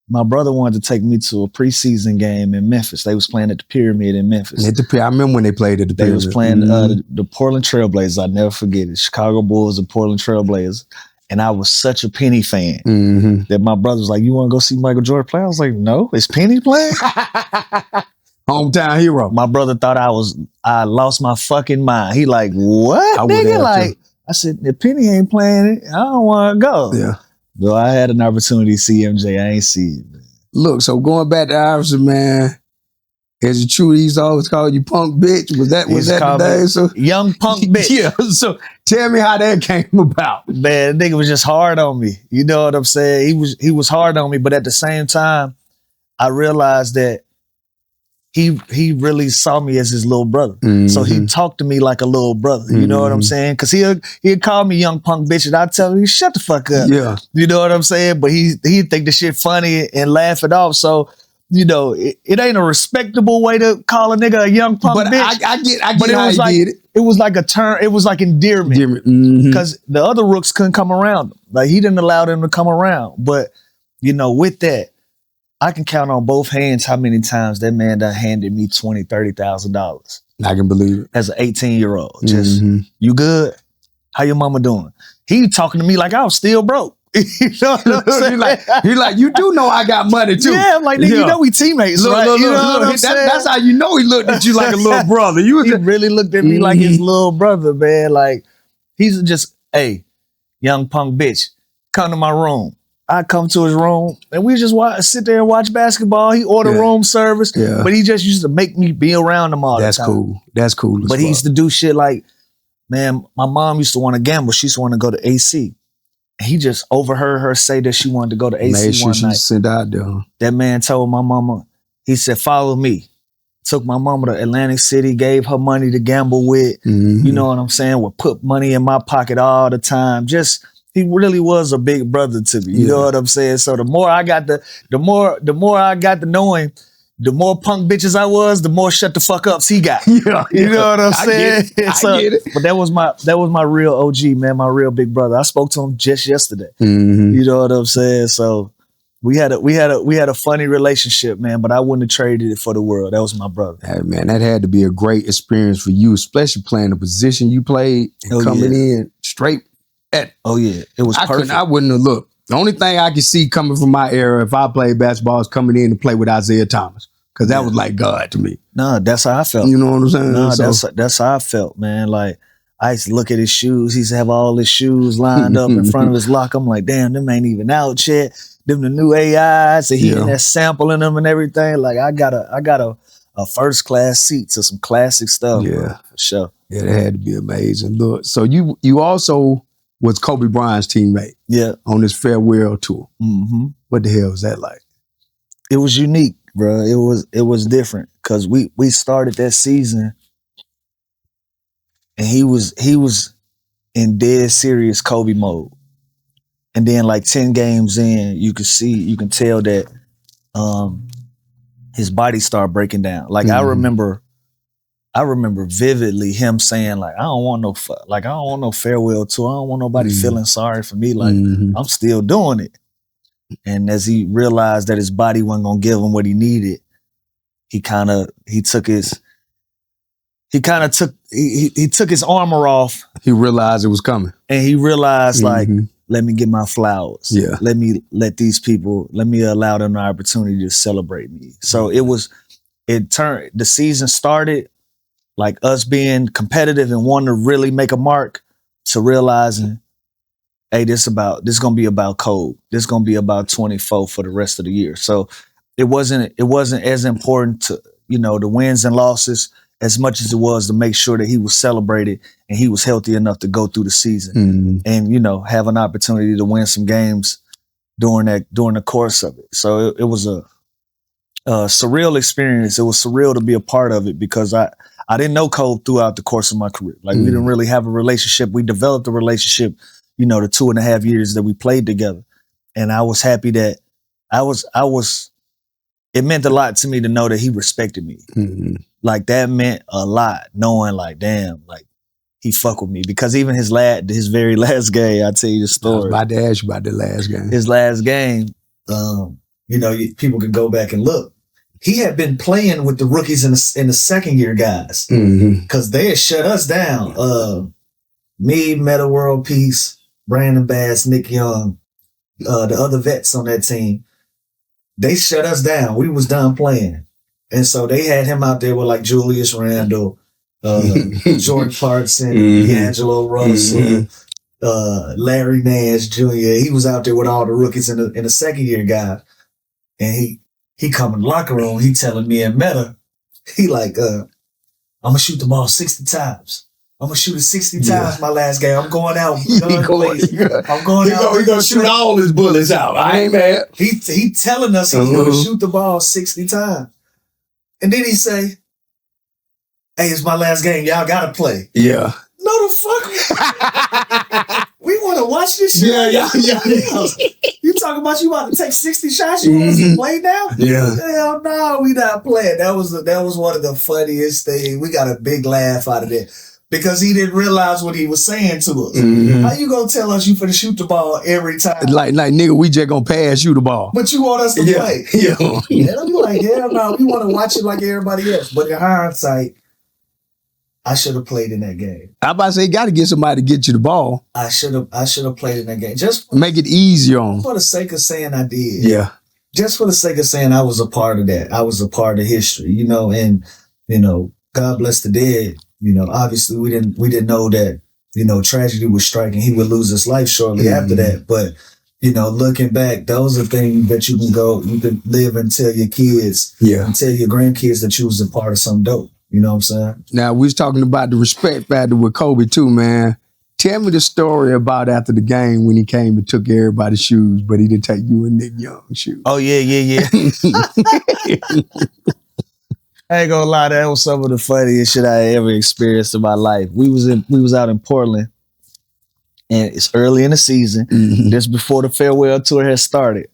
My brother wanted to take me to a preseason game in Memphis. They was playing at the Pyramid in Memphis. I remember when they played at the They was Pyramid. playing the Portland Trailblazers. I'll never forget it. Chicago Bulls and Portland Trailblazers. And I was such a Penny fan Mhm. that my brother was like, you want to go see Michael Jordan play? I was like, no, is Penny playing? Hometown hero. My brother thought I lost my fucking mind. He like, what, I would nigga? have Like, too. I said, if Penny ain't playing it, I don't want to go. Yeah. Though I had an opportunity to see MJ, I ain't see it. Look, so going back to Iverson, man, is it true he's always called you punk bitch? Was that He's the called day? me So young punk bitch. yeah. So tell me how that came about. Man, the nigga was just hard on me. You know what I'm saying? He was hard on me, but at the same time, I realized that he really saw me as his little brother. So he talked to me like a little brother. You know what I'm saying? Because he'd call me young punk bitch, and I'd tell him, shut the fuck up. Yeah. You know what I'm saying? But he'd think the shit funny and laugh it off. So, you know, it ain't a respectable way to call a nigga a young punk But bitch. I get But it how was he like did it. it was like a term. It was like endearment. Mhm. Because the other rooks couldn't come around him. Like, he didn't allow them to come around. But, you know, with that, I can count on both hands how many times that man done handed me $20,000, $30,000 I can believe it. as an 18-year-old. Just, Mhm. you good? How your mama doing? He talking to me like I was still broke. You know what I'm saying? he like, you do know I got money too. Yeah, I'm like, nigga, you Yeah. know we teammates, right? Look, You know what I'm That- saying? that's how you know he looked at you like a little brother. You was He really looked at me like his little brother, man. Like, he's just, hey, young punk bitch, come to my room. I come to his room and we just sit there and watch basketball. He order Yeah. room service, Yeah. but he just used to make me be around him all That's the time. cool. That's cool. as But he fuck. used to do shit like, man, my mom used to want to gamble. She used to want to go to AC. And he just overheard her say that she wanted to go to AC made sure one she night. sent out there. Huh? That man told my mama, he said, follow me. Took my mama to Atlantic City, gave her money to gamble with. Mhm. You know what I'm saying? Would put money in my pocket all the time. Just, he really was a big brother to me. You know Yeah. what I'm saying? So the more I got the more I got to know him, the more punk bitches I was, the more shut the fuck ups he got. Yeah, You know what I'm I saying? get it. I get it. But that was my real OG, man, my real big brother. I spoke to him just yesterday. Mhm. You know what I'm saying? So we had a funny relationship, man, but I wouldn't have traded it for the world. That was my brother. Hey, man, that had to be a great experience for you, especially playing the position you played and Oh, coming yeah. in straight at. Oh yeah, it was perfect. I wouldn't have looked. The only thing I could see coming from my era, if I played basketball, is coming in to play with Isaiah Thomas, because that was like God to me. No, that's how I felt. You know what I'm saying? No, So- that's how I felt, man. Like, I used to look at his shoes. He used to have all his shoes lined up in front of his locker. I'm like, damn, them ain't even out yet. Them the new AIs, and he Yeah. in there sampling them and everything. Like, I got a first class seat to some classic stuff. Yeah. Bro, for sure. Yeah, that had to be amazing. Look, so you also was Kobe Bryant's teammate Yeah. on this farewell tour. Mm-hmm. What the hell was that like? It was unique, bro. It was different because we started that season, and he was in dead serious Kobe mode. And then like 10 games in, you can tell that his body started breaking down. Like I remember vividly him saying like, I don't want no farewell tour. I don't want nobody feeling sorry for me. Like I'm still doing it. And as he realized that his body wasn't gonna give him what he needed, he took his armor off, He realized it was coming. and he realized like, let me get my flowers. Yeah. Let me allow them the opportunity to celebrate me. So the season started like us being competitive and wanting to really make a mark, to realizing, hey, this gonna be about Kobe. This gonna be about 24 for the rest of the year. So it wasn't as important to, the wins and losses as much as it was to make sure that he was celebrated and he was healthy enough to go through the season and, you know, have an opportunity to win some games during the course of it. So it was a surreal experience. It was surreal to be a part of it because I didn't know Cole throughout the course of my career. Like we didn't really have a relationship. We developed a relationship, you know, the 2.5 years that we played together. And I was happy that it meant a lot to me to know that he respected me. Like that meant a lot, knowing like, damn, like he fuck with me. Because even his very last game, I'll tell you the story. I was about to ask you about the last game. His last game, you know, people can go back and look. He had been playing with the rookies in the second year guys because they had shut us down. Me, Meta World Peace, Brandon Bass, Nick Young, the other vets on that team. They shut us down. We was done playing. And so they had him out there with like Julius Randle, Jordan Clarkson, D'Angelo Russell, Larry Nance Jr. He was out there with all the rookies in the second year guy. And he come in the locker room, he telling me and Meta, he like, I'm gonna shoot the ball 60 times. I'm gonna shoot it 60 times my last game. I'm going out. I'm going out. He gonna shoot all his bullets out. I ain't mad. He telling us he's gonna shoot the ball 60 times. And then he say, hey, it's my last game. Y'all gotta play. Yeah. No, the fuck. We want to watch this shit. Yeah. You talking about you about to take 60 shots? You want us to play now? Yeah. Hell no, we not playing. That was one of the funniest things. We got a big laugh out of that because he didn't realize what he was saying to us. How you gonna tell us you finna shoot the ball every time? Like nigga, we just gonna pass you the ball. But you want us to play? Yeah. And I'm like, hell no, we want to watch it like everybody else. But in hindsight, I should have played in that game. I about to say, got to get somebody to get you the ball. I should have played in that game. Just make it easier on. For the sake of saying I did. Yeah. Just for the sake of saying I was a part of that. I was a part of history, you know, and, you know, God bless the dead. You know, obviously we didn't know that, you know, tragedy was striking. He would lose his life shortly after that. But, you know, looking back, those are things that you can live and tell your kids and tell your grandkids that you was a part of some dope. You know what I'm saying? Now, we was talking about the respect factor with Kobe too, man. Tell me the story about after the game when he came and took everybody's shoes, but he didn't take you and Nick Young's shoes. Oh, yeah. I ain't gonna lie, that was some of the funniest shit I ever experienced in my life. We was out in Portland, and it's early in the season. Just before the farewell tour had started.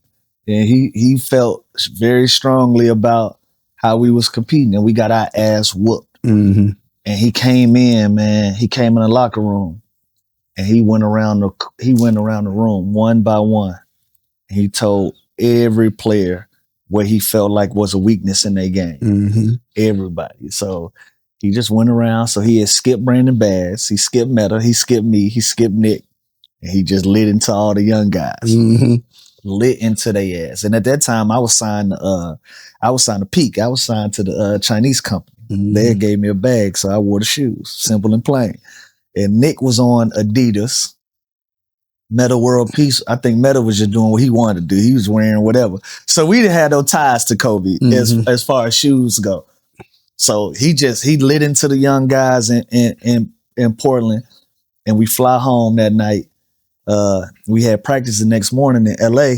And he felt very strongly about how we was competing, and we got our ass whooped. And he came in, man. He came in the locker room, and he went around the room one by one. And he told every player what he felt like was a weakness in their game. Everybody. So he just went around. So he had skipped Brandon Bass, he skipped Meta, he skipped me, he skipped Nick, and he just lit into all the young guys. Lit into their ass. And at that time, I was signed to Peak. I was signed to the Chinese company. They gave me a bag, so I wore the shoes, simple and plain. And Nick was on Adidas, Meta World Peace. I think Meta was just doing what he wanted to do. He was wearing whatever. So we didn't have no ties to Kobe as far as shoes go. So he lit into the young guys in Portland, and we fly home that night. We had practice the next morning in LA,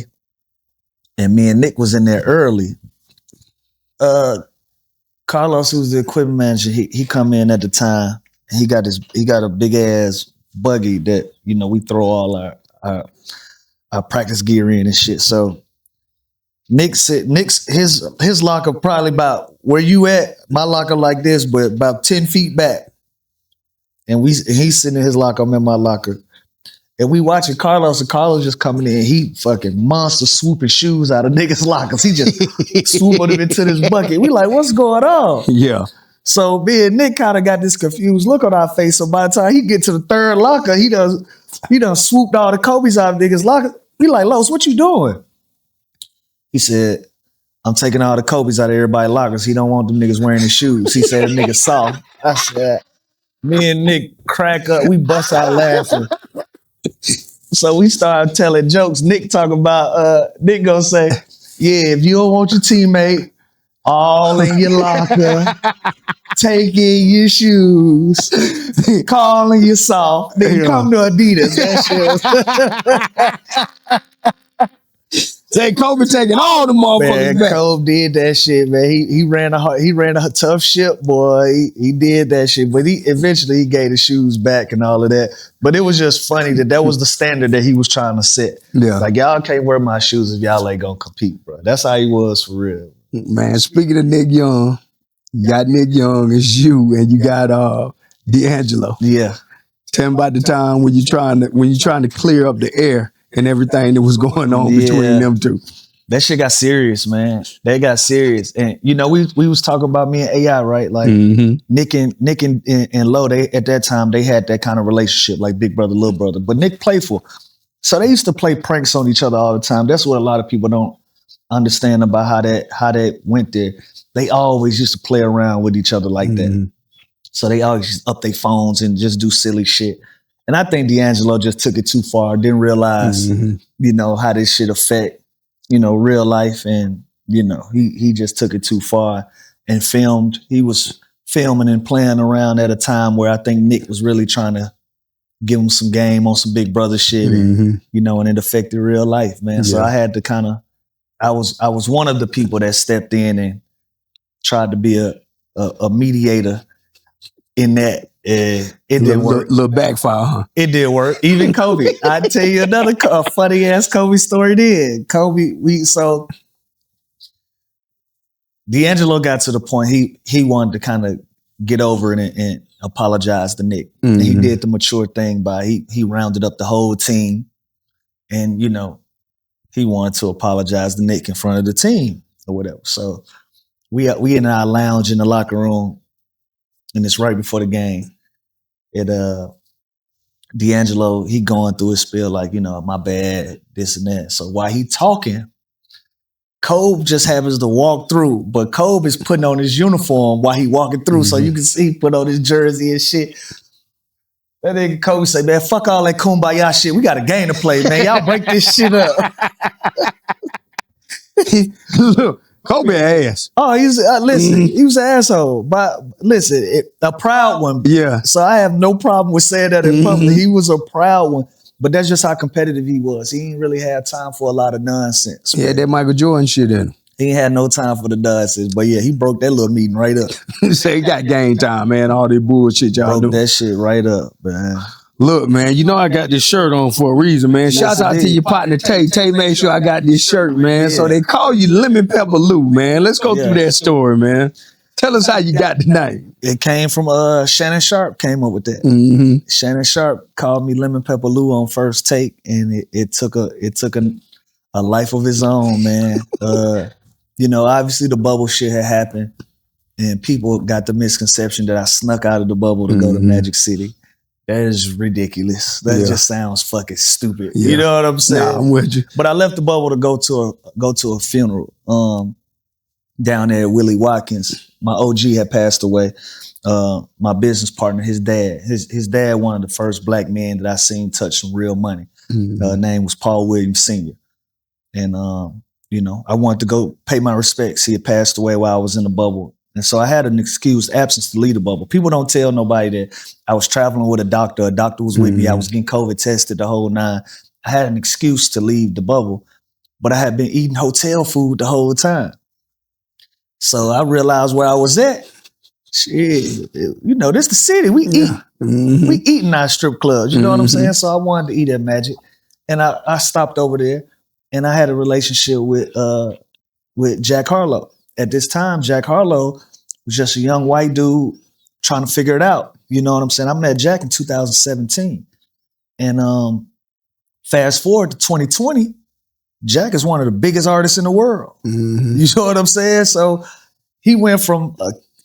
and me and Nick was in there early. Carlos, who was the equipment manager, he come in at the time, and he got a big ass buggy that, you know, we throw all our practice gear in and shit. So Nick's his locker probably about where you at, my locker like this, but about 10 feet back. And he's sitting in his locker, I'm in my locker. And we watching Carlos, and Carlos just coming in. He fucking monster swooping shoes out of niggas' lockers. He just swooping them into this bucket. We like, what's going on? Yeah. So me and Nick kind of got this confused look on our face. So by the time he get to the third locker, he done swooped all the Kobe's out of niggas' lockers. We like, Los, what you doing? He said, I'm taking all the Kobe's out of everybody's lockers. He don't want them niggas wearing his shoes. He said, nigga soft. I said, me and Nick crack up. We bust out laughing. So we started telling jokes. Nick talking about, Nick gonna say, yeah, if you don't want your teammate all in your locker, taking your shoes, calling you soft. Then you come to Adidas. That shit. Say Kobe taking all the motherfuckers Man, back. Kobe did that shit, man. He ran a tough ship, boy. He did that shit, but he eventually gave the shoes back and all of that. But it was just funny that was the standard that he was trying to set. Yeah. Like, y'all can't wear my shoes if y'all ain't gonna compete, bro. That's how he was for real. Man, speaking of Nick Young, you got Nick Young, it's you, and you got D'Angelo. Yeah. Tell him about the time when you're trying to clear up the air and everything that was going on between them two. That shit got serious, man. They got serious. And you know, we was talking about me and AI, right? Like Nick and Lo, they at that time they had that kind of relationship, like big brother, little brother. But Nick playful. So they used to play pranks on each other all the time. That's what a lot of people don't understand about how that went there. They always used to play around with each other like that. So they always just up their phones and just do silly shit. And I think D'Angelo just took it too far, didn't realize, you know, how this shit affect, you know, real life. And, you know, he just took it too far and filmed. He was filming and playing around at a time where I think Nick was really trying to give him some game on some big brother shit. And, you know, and it affected real life, man. So I had to I was one of the people that stepped in and tried to be a mediator in that. It didn't work. Little backfire, huh? It did work. Even Kobe. I'd tell you another funny ass Kobe story did. Kobe, so D'Angelo got to the point he wanted to kind of get over it and apologize to Nick. And he did the mature thing by he rounded up the whole team and, you know, he wanted to apologize to Nick in front of the team or whatever. So we in our lounge in the locker room, and it's right before the game. D'Angelo, he going through his spiel like, you know, my bad, this and that. So while he talking, Kobe just happens to walk through, but Kobe is putting on his uniform while he walking through, so you can see he put on his jersey and shit. That nigga Kobe say, man, fuck all that kumbaya shit. We got a game to play, man. Y'all break this shit up. Look, Kobe ass. Oh, he's listen, he was an asshole. But listen, a proud one. Yeah. So I have no problem with saying that in public. He was a proud one. But that's just how competitive he was. He didn't really have time for a lot of nonsense. Yeah, that Michael Jordan shit in him. He ain't had no time for the nonsense. But yeah, he broke that little meeting right up. Say he got game time, man. All this bullshit y'all Broke do. that shit right up, man. Look, man, you know I got this shirt on for a reason, man. Shout out to your partner, Tay. Tay made sure I got this shirt, man. So they call you Lemon Pepper Lou, man. Let's go through that story, man. Tell us how you got the name. It came from Shannon Sharp came up with that. Shannon Sharp called me Lemon Pepper Lou on first take, and it took a life of its own, man. You know, obviously the bubble shit had happened, and people got the misconception that I snuck out of the bubble to go to Magic City. That is ridiculous. That just sounds fucking stupid. You know what I'm saying? Nah, I'm with you. But I left the bubble to go to a funeral down there at Willie Watkins. My OG had passed away. My business partner, his dad, one of the first black men that I seen touch some real money. Name was Paul Williams Sr. And you know, I wanted to go pay my respects. He had passed away while I was in the bubble. And so I had an excused absence to leave the bubble. People don't tell nobody that I was traveling with a doctor. A doctor was with me. I was getting COVID tested the whole nine. I had an excuse to leave the bubble, but I had been eating hotel food the whole time. So I realized where I was at. Shit, you know, this the city. We eat. We eat in our strip clubs. You know what I'm saying? So I wanted to eat at Magic. And I stopped over there, and I had a relationship with Jack Harlow. At this time, Jack Harlow was just a young white dude trying to figure it out. You know what I'm saying? I met Jack in 2017. And fast forward to 2020, Jack is one of the biggest artists in the world. You know what I'm saying? So he went from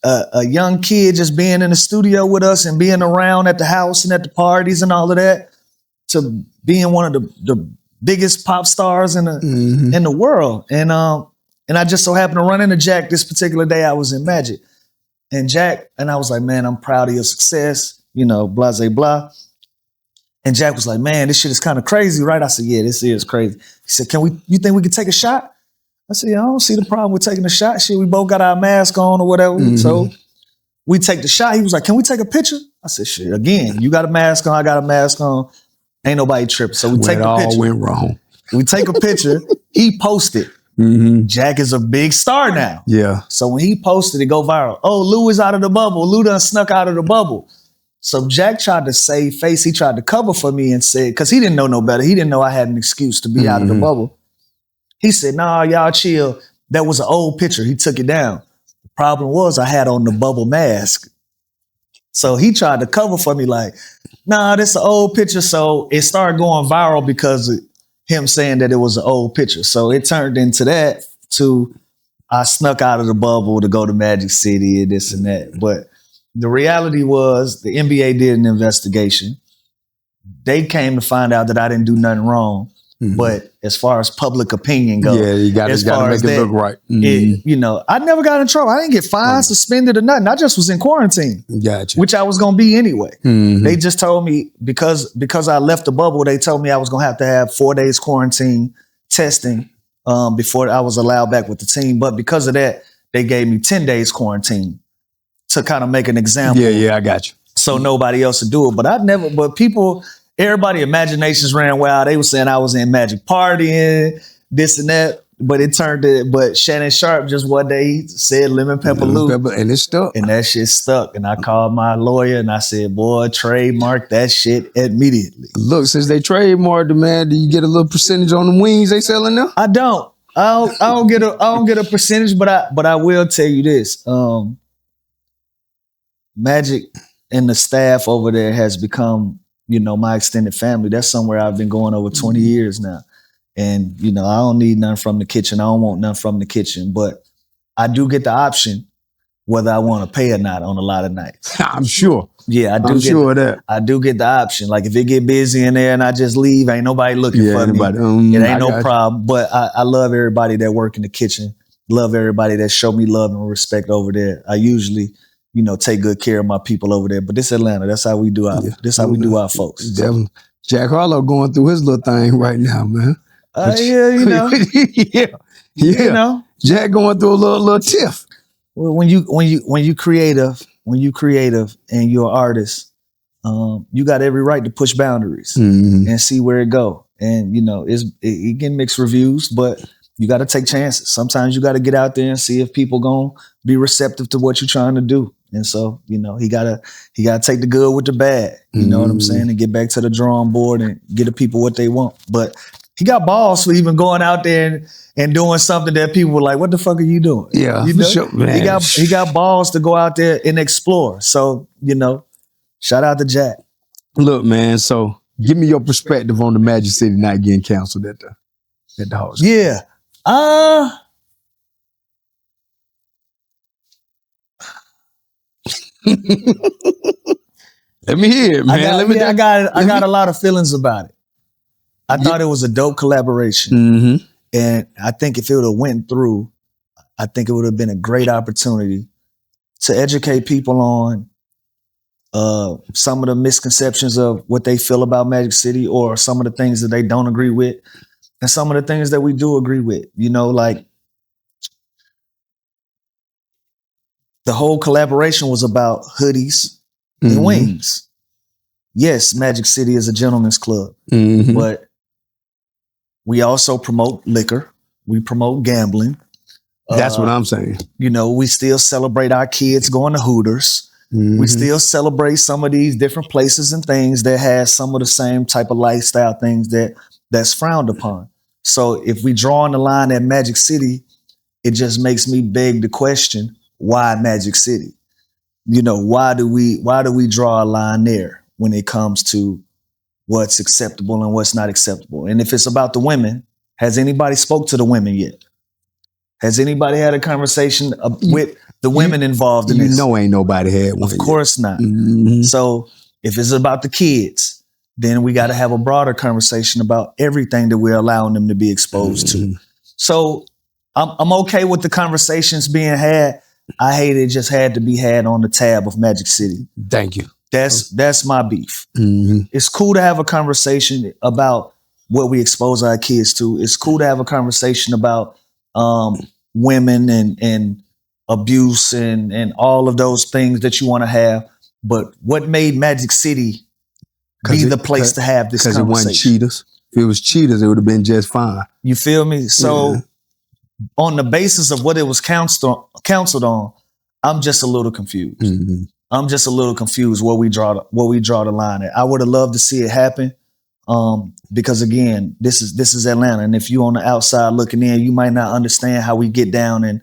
a young kid just being in the studio with us and being around at the house and at the parties and all of that to being one of the biggest pop stars in the world. And I just so happened to run into Jack this particular day I was in Magic. And I was like, man, I'm proud of your success, you know, blah, blah, blah. And Jack was like, man, this shit is kind of crazy, right? I said, yeah, this is crazy. He said, you think we can take a shot? I said, yeah, I don't see the problem with taking a shot. Shit, we both got our mask on or whatever. So We take the shot. He was like, can we take a picture? I said, shit, again, you got a mask on, I got a mask on. Ain't nobody tripping. So we take the picture. All went wrong. We take a picture. He posted. Jack is a big star now. Yeah. So when he posted it, go viral. Oh, Lou is out of the bubble. Lou done snuck out of the bubble. So Jack tried to save face. He tried to cover for me and said, because he didn't know no better. He didn't know I had an excuse to be out of the bubble. He said, nah, y'all chill. That was an old picture. He took it down. The problem was I had on the bubble mask. So he tried to cover for me like, nah, this is an old picture. So it started going viral because of him saying that it was an old picture. So it turned into that to I snuck out of the bubble to go to Magic City and this and that. But the reality was the NBA did an investigation. They came to find out that I didn't do nothing wrong. But as far as public opinion goes, you got to make it look right. I never got in trouble. I didn't get fined, suspended, or nothing. I just was in quarantine, which I was going to be anyway. They just told me because I left the bubble, they told me I was going to have 4 days quarantine testing before I was allowed back with the team. But because of that, they gave me 10 days quarantine to kind of make an example. Yeah, I got you. So nobody else would do it. But everybody imaginations ran wild. They were saying I was in Magic partying, this and that. But Shannon Sharp just one day said lemon pepper Lou. And it stuck. And that shit stuck. And I called my lawyer and I said, boy, trademark that shit immediately. Look, since they trademarked it, man, do you get a little percentage on the wings they selling now? I don't. I don't get a percentage, but I will tell you this. Magic and the staff over there has become, my extended family. That's somewhere I've been going over 20 years now. And, I don't need nothing from the kitchen. I don't want nothing from the kitchen. But I do get the option whether I want to pay or not on a lot of nights. I'm sure. Yeah, I do. I'm sure of that. I do get the option. Like if it get busy in there and I just leave, ain't nobody looking for me. It ain't no problem. But I love everybody that work in the kitchen. Love everybody that show me love and respect over there. I usually take good care of my people over there. But this Atlanta, that's how we do our folks. Definitely. Jack Harlow going through his little thing right now, man. Yeah. Jack going through a little tiff. Well, when you creative and you're an artist, you got every right to push boundaries and see where it go. And it get mixed reviews, but you got to take chances. Sometimes you got to get out there and see if people gonna be receptive to what you're trying to do. And so, he gotta take the good with the bad. You know what I'm saying? And get back to the drawing board and get the people what they want. But he got balls for even going out there and doing something that people were like, what the fuck are you doing? Yeah, sure, man. He got balls to go out there and explore. So, shout out to Jack. Look, man, so give me your perspective on the Magic City not getting canceled at the house. Yeah. Let me hear it, man. I got a lot of feelings about it. I thought it was a dope collaboration. And I think if it would have went through, I think it would have been a great opportunity to educate people on some of the misconceptions of what they feel about Magic City or some of the things that they don't agree with and some of the things that we do agree with. Like the whole collaboration was about hoodies and wings. Yes, Magic City is a gentleman's club, but we also promote liquor. We promote gambling. That's what I'm saying. We still celebrate our kids going to Hooters. We still celebrate some of these different places and things that has some of the same type of lifestyle things that's frowned upon. So if we draw on the line at Magic City, it just makes me beg the question, why Magic City? Why do we draw a line there when it comes to what's acceptable and what's not acceptable? And if it's about the women, has anybody spoke to the women yet? Has anybody had a conversation with the women involved in this? Ain't nobody had one. Of course not. So if it's about the kids, then we got to have a broader conversation about everything that we're allowing them to be exposed to. So I'm okay with the conversations being had. I hate it just had to be had on the tab of Magic City. Thank you. That's my beef. It's cool to have a conversation about what we expose our kids to. It's cool to have a conversation about women and abuse and all of those things that you want to have. But what made Magic City be the place to have this conversation? Because it wasn't cheaters. If it was cheaters, it would have been just fine. You feel me? So on the basis of what it was counseled on, I'm just a little confused. Mm-hmm. I'm just a little confused where we draw the line at. I would have loved to see it happen. Because again, this is Atlanta. And if you on the outside looking in, you might not understand how we get down in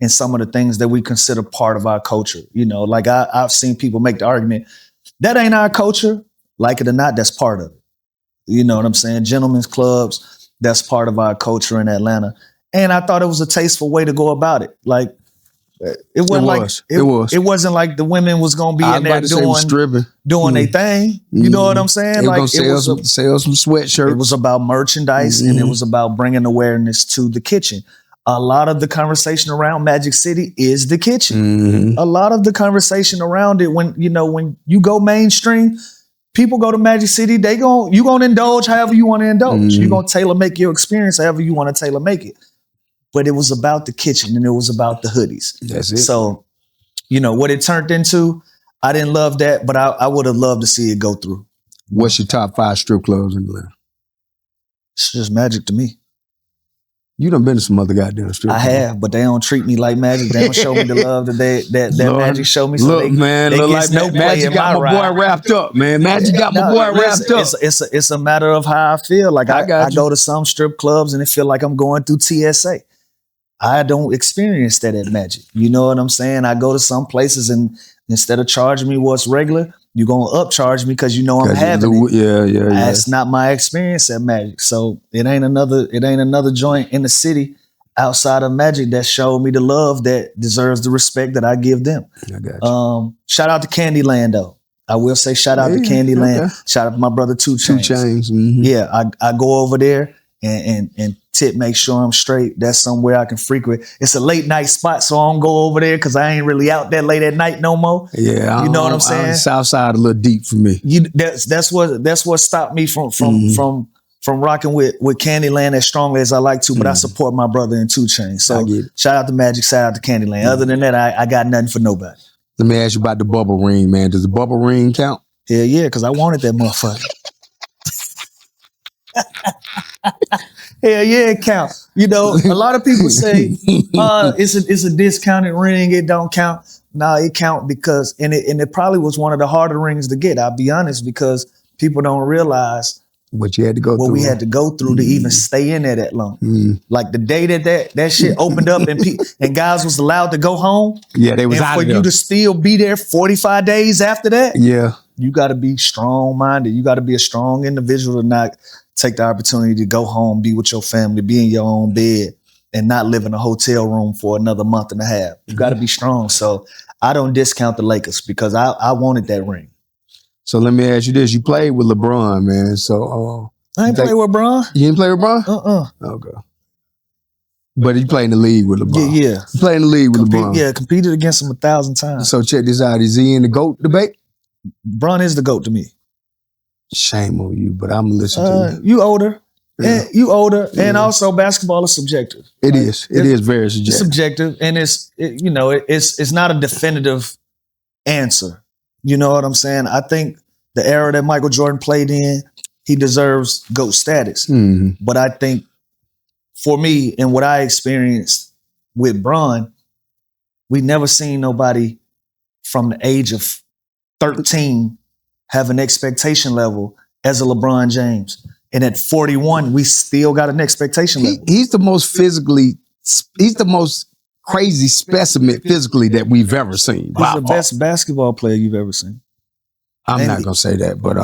some of the things that we consider part of our culture. You know, like I've seen people make the argument, that ain't our culture. Like it or not, that's part of it. You know what I'm saying? Gentlemen's clubs, that's part of our culture in Atlanta. And I thought it was a tasteful way to go about it. Like it wasn't like the women was gonna be in there doing their thing. You know what I'm saying? They like sell some sweatshirts. It was about merchandise and it was about bringing awareness to the kitchen. A lot of the conversation around Magic City is the kitchen. A lot of the conversation around it, when you go mainstream, people go to Magic City, you gonna indulge however you want to indulge. You're gonna tailor make your experience however you want to tailor make it. But it was about the kitchen and it was about the hoodies. That's it. So, what it turned into, I didn't love that, but I would have loved to see it go through. What's your top 5 strip clubs in Atlanta? It's just Magic to me. You done been to some other goddamn strip clubs. I have, but they don't treat me like Magic. They don't show me the love that Magic showed me. So look, man, look like Magic got my boy wrapped up, man. Magic got my boy wrapped up. It's a matter of how I feel. Like I go to some strip clubs and it feel like I'm going through TSA. I don't experience that at Magic. You know what I'm saying? I go to some places and instead of charging me what's regular, you're going to upcharge me because I'm having it. Yeah. That's not my experience at Magic. So it ain't another joint in the city outside of Magic that showed me the love that deserves the respect that I give them. I got you. Shout out to Candyland though. I will say shout out to Candyland. Okay. Shout out to my brother 2 Chainz. Yeah, I go over there and tip make sure I'm straight. That's somewhere I can frequent. It's a late night spot, so I don't go over there because I ain't really out that late at night no more. Yeah, you know what I'm saying. South side a little deep for me. That's what stopped me from rocking with Candyland as strongly as I like to. But I support my brother in 2 Chainz. So shout out to Magic, shout out to Candyland. Other than that, I got nothing for nobody. Let me ask you about the bubble ring, man. Does the bubble ring count? Hell yeah, because I wanted that motherfucker. Hell yeah, it counts. A lot of people say it's a discounted ring. It don't count. No, it count because it probably was one of the harder rings to get. I'll be honest, because people don't realize what you had to go through. What we had to go through to even stay in there that long. Like the day that shit opened up and guys was allowed to go home. Yeah, they was out of there. For you to still be there 45 days after that. Yeah, you got to be strong-minded. You got to be a strong individual to not take the opportunity to go home, be with your family, be in your own bed, and not live in a hotel room for another month and a half. You got to be strong. So I don't discount the Lakers because I wanted that ring. So let me ask you this. You played with LeBron, man. So I ain't played with LeBron. You didn't play with LeBron? Okay. But you played in the league with LeBron. Yeah. You played in the league with LeBron. Yeah, competed against him 1,000 times. So check this out. Is he in the GOAT debate? LeBron is the GOAT to me. Shame on you, but I'm listening to you. You older. And also basketball is subjective. It is very subjective. It's subjective, and it's not a definitive answer. You know what I'm saying? I think the era that Michael Jordan played in, he deserves GOAT status. But I think for me and what I experienced with Bron, we never seen nobody from the age of 13 have an expectation level as a LeBron James. And at 41, we still got an expectation level. He's the most crazy specimen physically that we've ever seen. He's the best basketball player you've ever seen. I'm not going to say that, but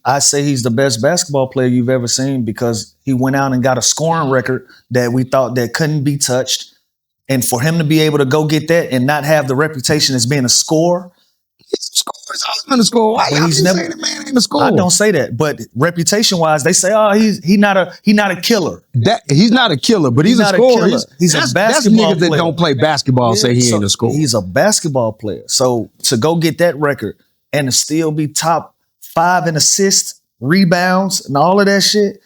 I say he's the best basketball player you've ever seen because he went out and got a scoring record that we thought that couldn't be touched. And for him to be able to go get that and not have the reputation as being a scorer. He's always been a scorer. Why y'all saying the man ain't a scorer? I don't say that, but reputation-wise, they say, "Oh, he's not a killer." He's not a killer, but he's a scorer. He's a basketball player. That don't play basketball say he ain't a scorer. He's a basketball player. So to go get that record and to still be top 5 in assists, rebounds, and all of that shit,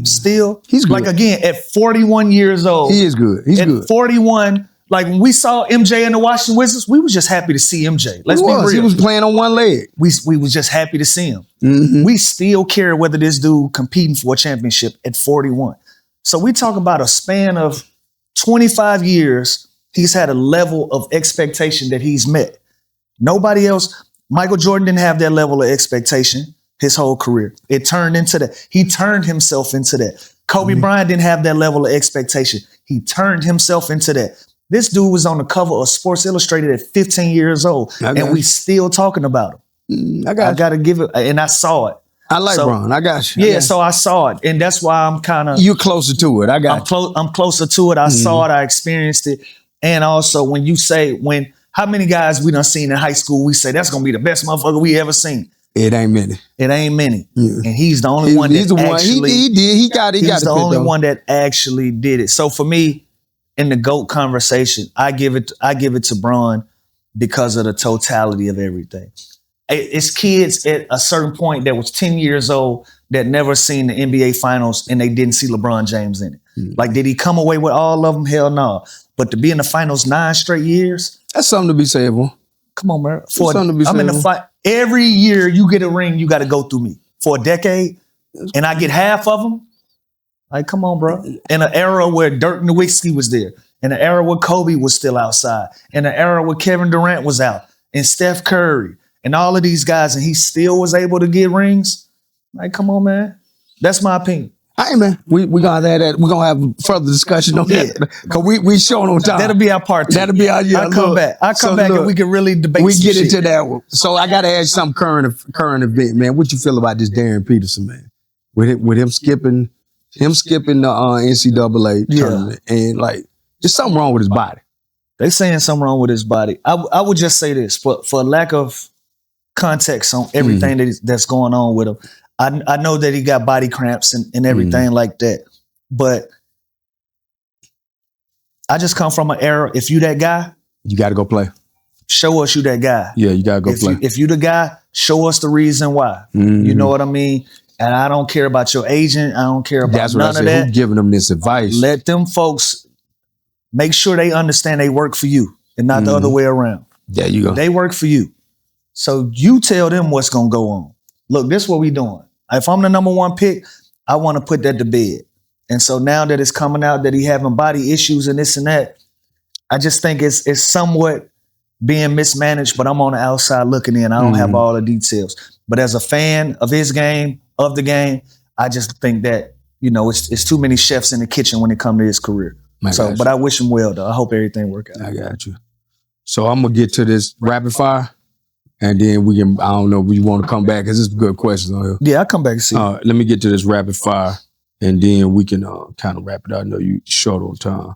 still he's good. Like again at 41 years old, he is good. He's good. At 41. Like when we saw MJ in the Washington Wizards, we was just happy to see MJ. Let's be real. He was playing on one leg. We was just happy to see him. Mm-hmm. We still care whether this dude competing for a championship at 41. So we talk about a span of 25 years. He's had a level of expectation that he's met. Nobody else. Michael Jordan didn't have that level of expectation his whole career. It turned into that. He turned himself into that. Kobe Bryant didn't have that level of expectation. He turned himself into that. This dude was on the cover of Sports Illustrated at 15 years old, and we still talking about him. I got to give it, and I saw it. I like Bron. I got you. Yeah, so I saw it, and that's why I'm kind of... You're closer to it. I'm closer to it. I saw it. I experienced it. And also, when you say, how many guys we done seen in high school, we say, that's going to be the best motherfucker we ever seen. It ain't many. It ain't many. Yeah. And he's the only one that actually... He did. He got it. He's the only one that actually did it. So for me, in the GOAT conversation, I give it to Bron because of the totality of everything. It's kids at a certain point that was 10 years old that never seen the NBA finals and they didn't see LeBron James in it. Like, did he come away with all of them? Hell no. But to be in the finals 9 straight years, that's something to be said, boy. Come on, man. I'm in the fight. Every year you get a ring, you got to go through me for a decade, and I get half of them. Like, come on, bro. In an era where Dirk Nowitzki was there, in an era where Kobe was still outside, in an era where Kevin Durant was out, and Steph Curry, and all of these guys, and he still was able to get rings. Like, come on, man. That's my opinion. Hey, man, we gonna have that. We're gonna have further discussion on that because we showing on time. That'll be our part 2. That'll be our I'll come back. And we can really debate. We get shit. into that one. So I gotta ask some current event, man. What you feel about this Darren Peterson, man? With him skipping the NCAA tournament, and like there's something wrong with his body. They saying something wrong with his body. I would just say this for lack of context on everything that's going on with him. I know that he got body cramps and everything like that, but I just come from an era. If you that guy, you got to go play. Show us you that guy. Yeah, you got to go play. If you the guy, show us the reason why. You know what I mean? And I don't care about your agent. I don't care about none of that. Who's giving them this advice? Let them folks make sure they understand they work for you and not the other way around. There you go. They work for you. So you tell them what's going to go on. Look, this is what we doing. If I'm the number 1 pick, I want to put that to bed. And so now that it's coming out that he having body issues and this and that, I just think it's somewhat being mismanaged, but I'm on the outside looking in. I don't have all the details. But as a fan of his game, of the game, I just think that, it's too many chefs in the kitchen when it comes to his career. But I wish him well, though. I hope everything work out. I got you. So I'm going to get to this rapid fire. And then we can, I don't know if you want to come back because it's a good question on here. Yeah, I'll come back and see. Let me get to this rapid fire and then we can kind of wrap it up. I know you short on time.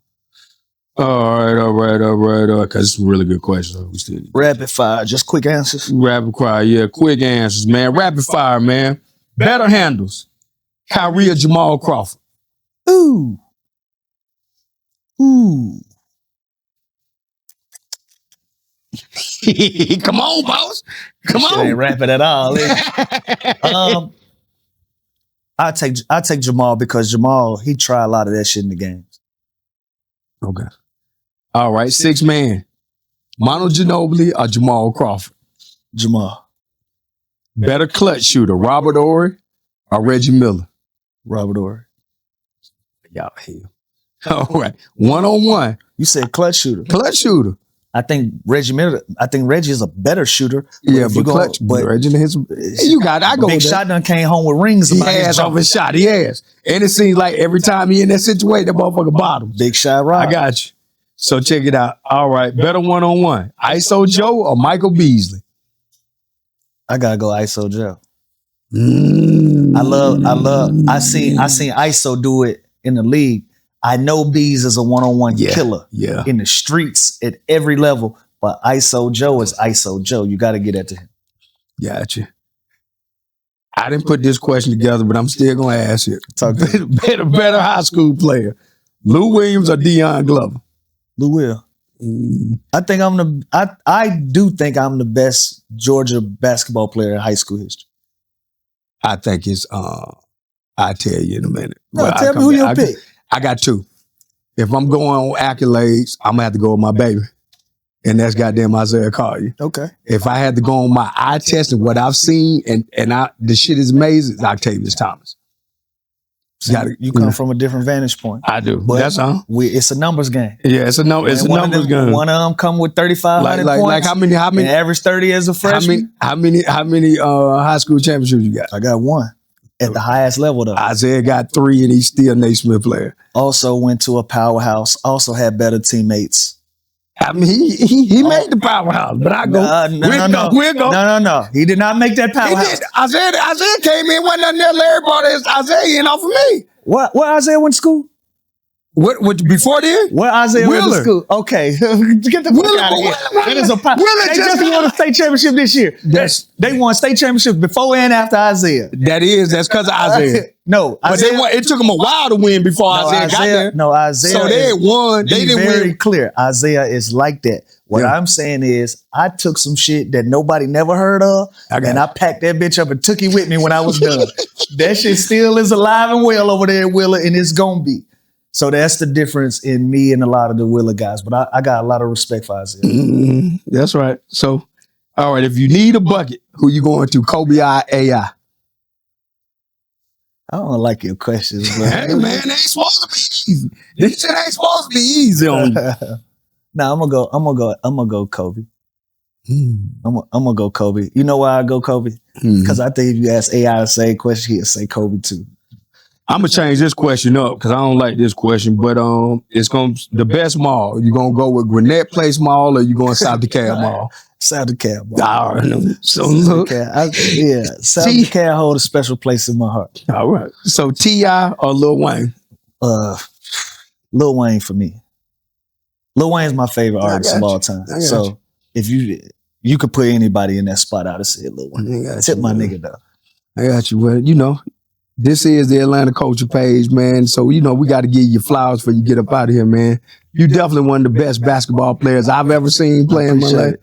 All right. Because it's a really good question. Rapid fire, just quick answers. Rapid fire, yeah, quick answers, man. Rapid fire, man. Better handles. Kyrie or Jamal Crawford? Ooh. Come on, boss. Come on. Ain't rapping at all. I take Jamal because Jamal, he tried a lot of that shit in the games. Okay. All right, 6 man. Manu Ginobili or Jamal Crawford? Jamal. Better clutch shooter, Robert Horry or Reggie Miller? Robert Horry. Y'all here. All right. 1-on-1. You said clutch shooter. Clutch shooter. I think Reggie is a better shooter. Yeah, but clutch. But Reggie, you got it. I go Big Shot done came home with rings. He has off his shot. He has. And it seems like every time he in that situation, that motherfucker bottom. Big Shot right. I got you. So check it out. All right. Better 1-on-1. ISO Joe or Michael Beasley? I gotta go ISO Joe. I seen ISO do it in the league. I know Bees is a 1-on-1 killer in the streets at every level, but ISO Joe is ISO Joe. You got to get that to him. Gotcha. I didn't put this question together, but I'm still going to ask it. Better high school player, Lou Williams or Deion Glover? Lou Will. I do think I'm the best Georgia basketball player in high school history. I think it's, I'll tell you in a minute. No, tell me who you'll pick. I got 2. if I'm going on accolades, I'm gonna have to go with my baby. And that's goddamn Isaiah Collier. Okay. If I had to go on my eye test and what I've seen, and the shit is amazing, it's Octavius Thomas. You come from a different vantage point. I do. But that's all. It's a numbers game. Yeah, it's a numbers game. One of them come with 3,500 points. Like how many? And average 30 as a freshman. How many high school championships you got? I got one at the highest level though. Isaiah got 3, and he's still a Naismith player. Also went to a powerhouse. Also had better teammates. I mean, he made the powerhouse, but I go. We'll go. No. He did not make that powerhouse. Isaiah came in, wasn't nothing there. Larry brought Isaiah in off of me. What Isaiah went to school? What before then? Where Isaiah went to school? Okay, get the fuck out of here. That is a they just won a state championship this year. They won state championships before and after Isaiah. That's because of Isaiah. No, but it took them a while to win before Isaiah got there. No, Isaiah. So they had won. They didn't win. Very clear. Isaiah is like that. What I'm saying is, I took some shit that nobody never heard of, and I packed that bitch up and took it with me when I was done. That shit still is alive and well over there at Willa, and it's gonna be. So that's the difference in me and a lot of the Willa guys. But I got a lot of respect for Isaiah. That's right. So, all right, if you need a bucket, who you going to? Kobe I, AI? I don't like your questions, bro. Hey, man, they ain't supposed to be easy. This shit ain't supposed to be easy on you. Nah, I'm gonna go Kobe. I'm gonna go Kobe. You know why I go Kobe? Because I think if you ask AI the same question, he'll say Kobe too. I'm gonna change this question up because I don't like this question, but it's gonna the best mall. You gonna go with Gwinnett Place Mall or you going South DeKalb Mall? South DeKalb Mall. All right. So look, South DeKalb hold a special place in my heart. All right. So T.I. or Lil Wayne? Lil Wayne for me. Lil Wayne's my favorite artist of all time. So if you could put anybody in that spot, I'd have said Lil Wayne. Tip my nigga though. I got you. Well, this is the Atlanta Culture page, man. So, we got to give you flowers before you get up out of here, man. You definitely one of the best basketball players I've ever seen play in my life.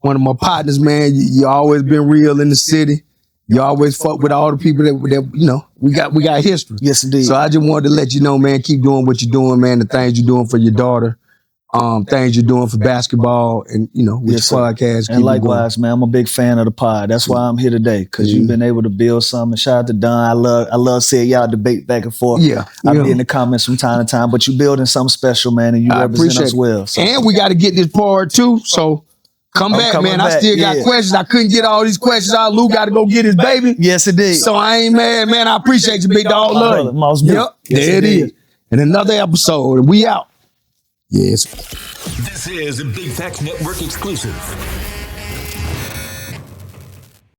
One of my partners, man. You always been real in the city. You always fuck with all the people that we got history. Yes, indeed. So I just wanted to let you know, man, keep doing what you're doing, man. The things you're doing for your daughter. Things you're doing for basketball and, with your podcast. And likewise, man, I'm a big fan of the pod. That's why I'm here today, because you've been able to build something. Shout out to Don. I love seeing y'all debate back and forth. I be in the comments from time to time, but you building something special, man, and you represent us well. So. And we got to get this part too, so come back, man. I still got questions. I couldn't get all these questions out. Lou got to go get his baby. Yes, it did. So I ain't mad, man. I appreciate you, big dog. Love you. Yep, there it is. And another episode, and we out. Yes. This is a Big Facts Network exclusive.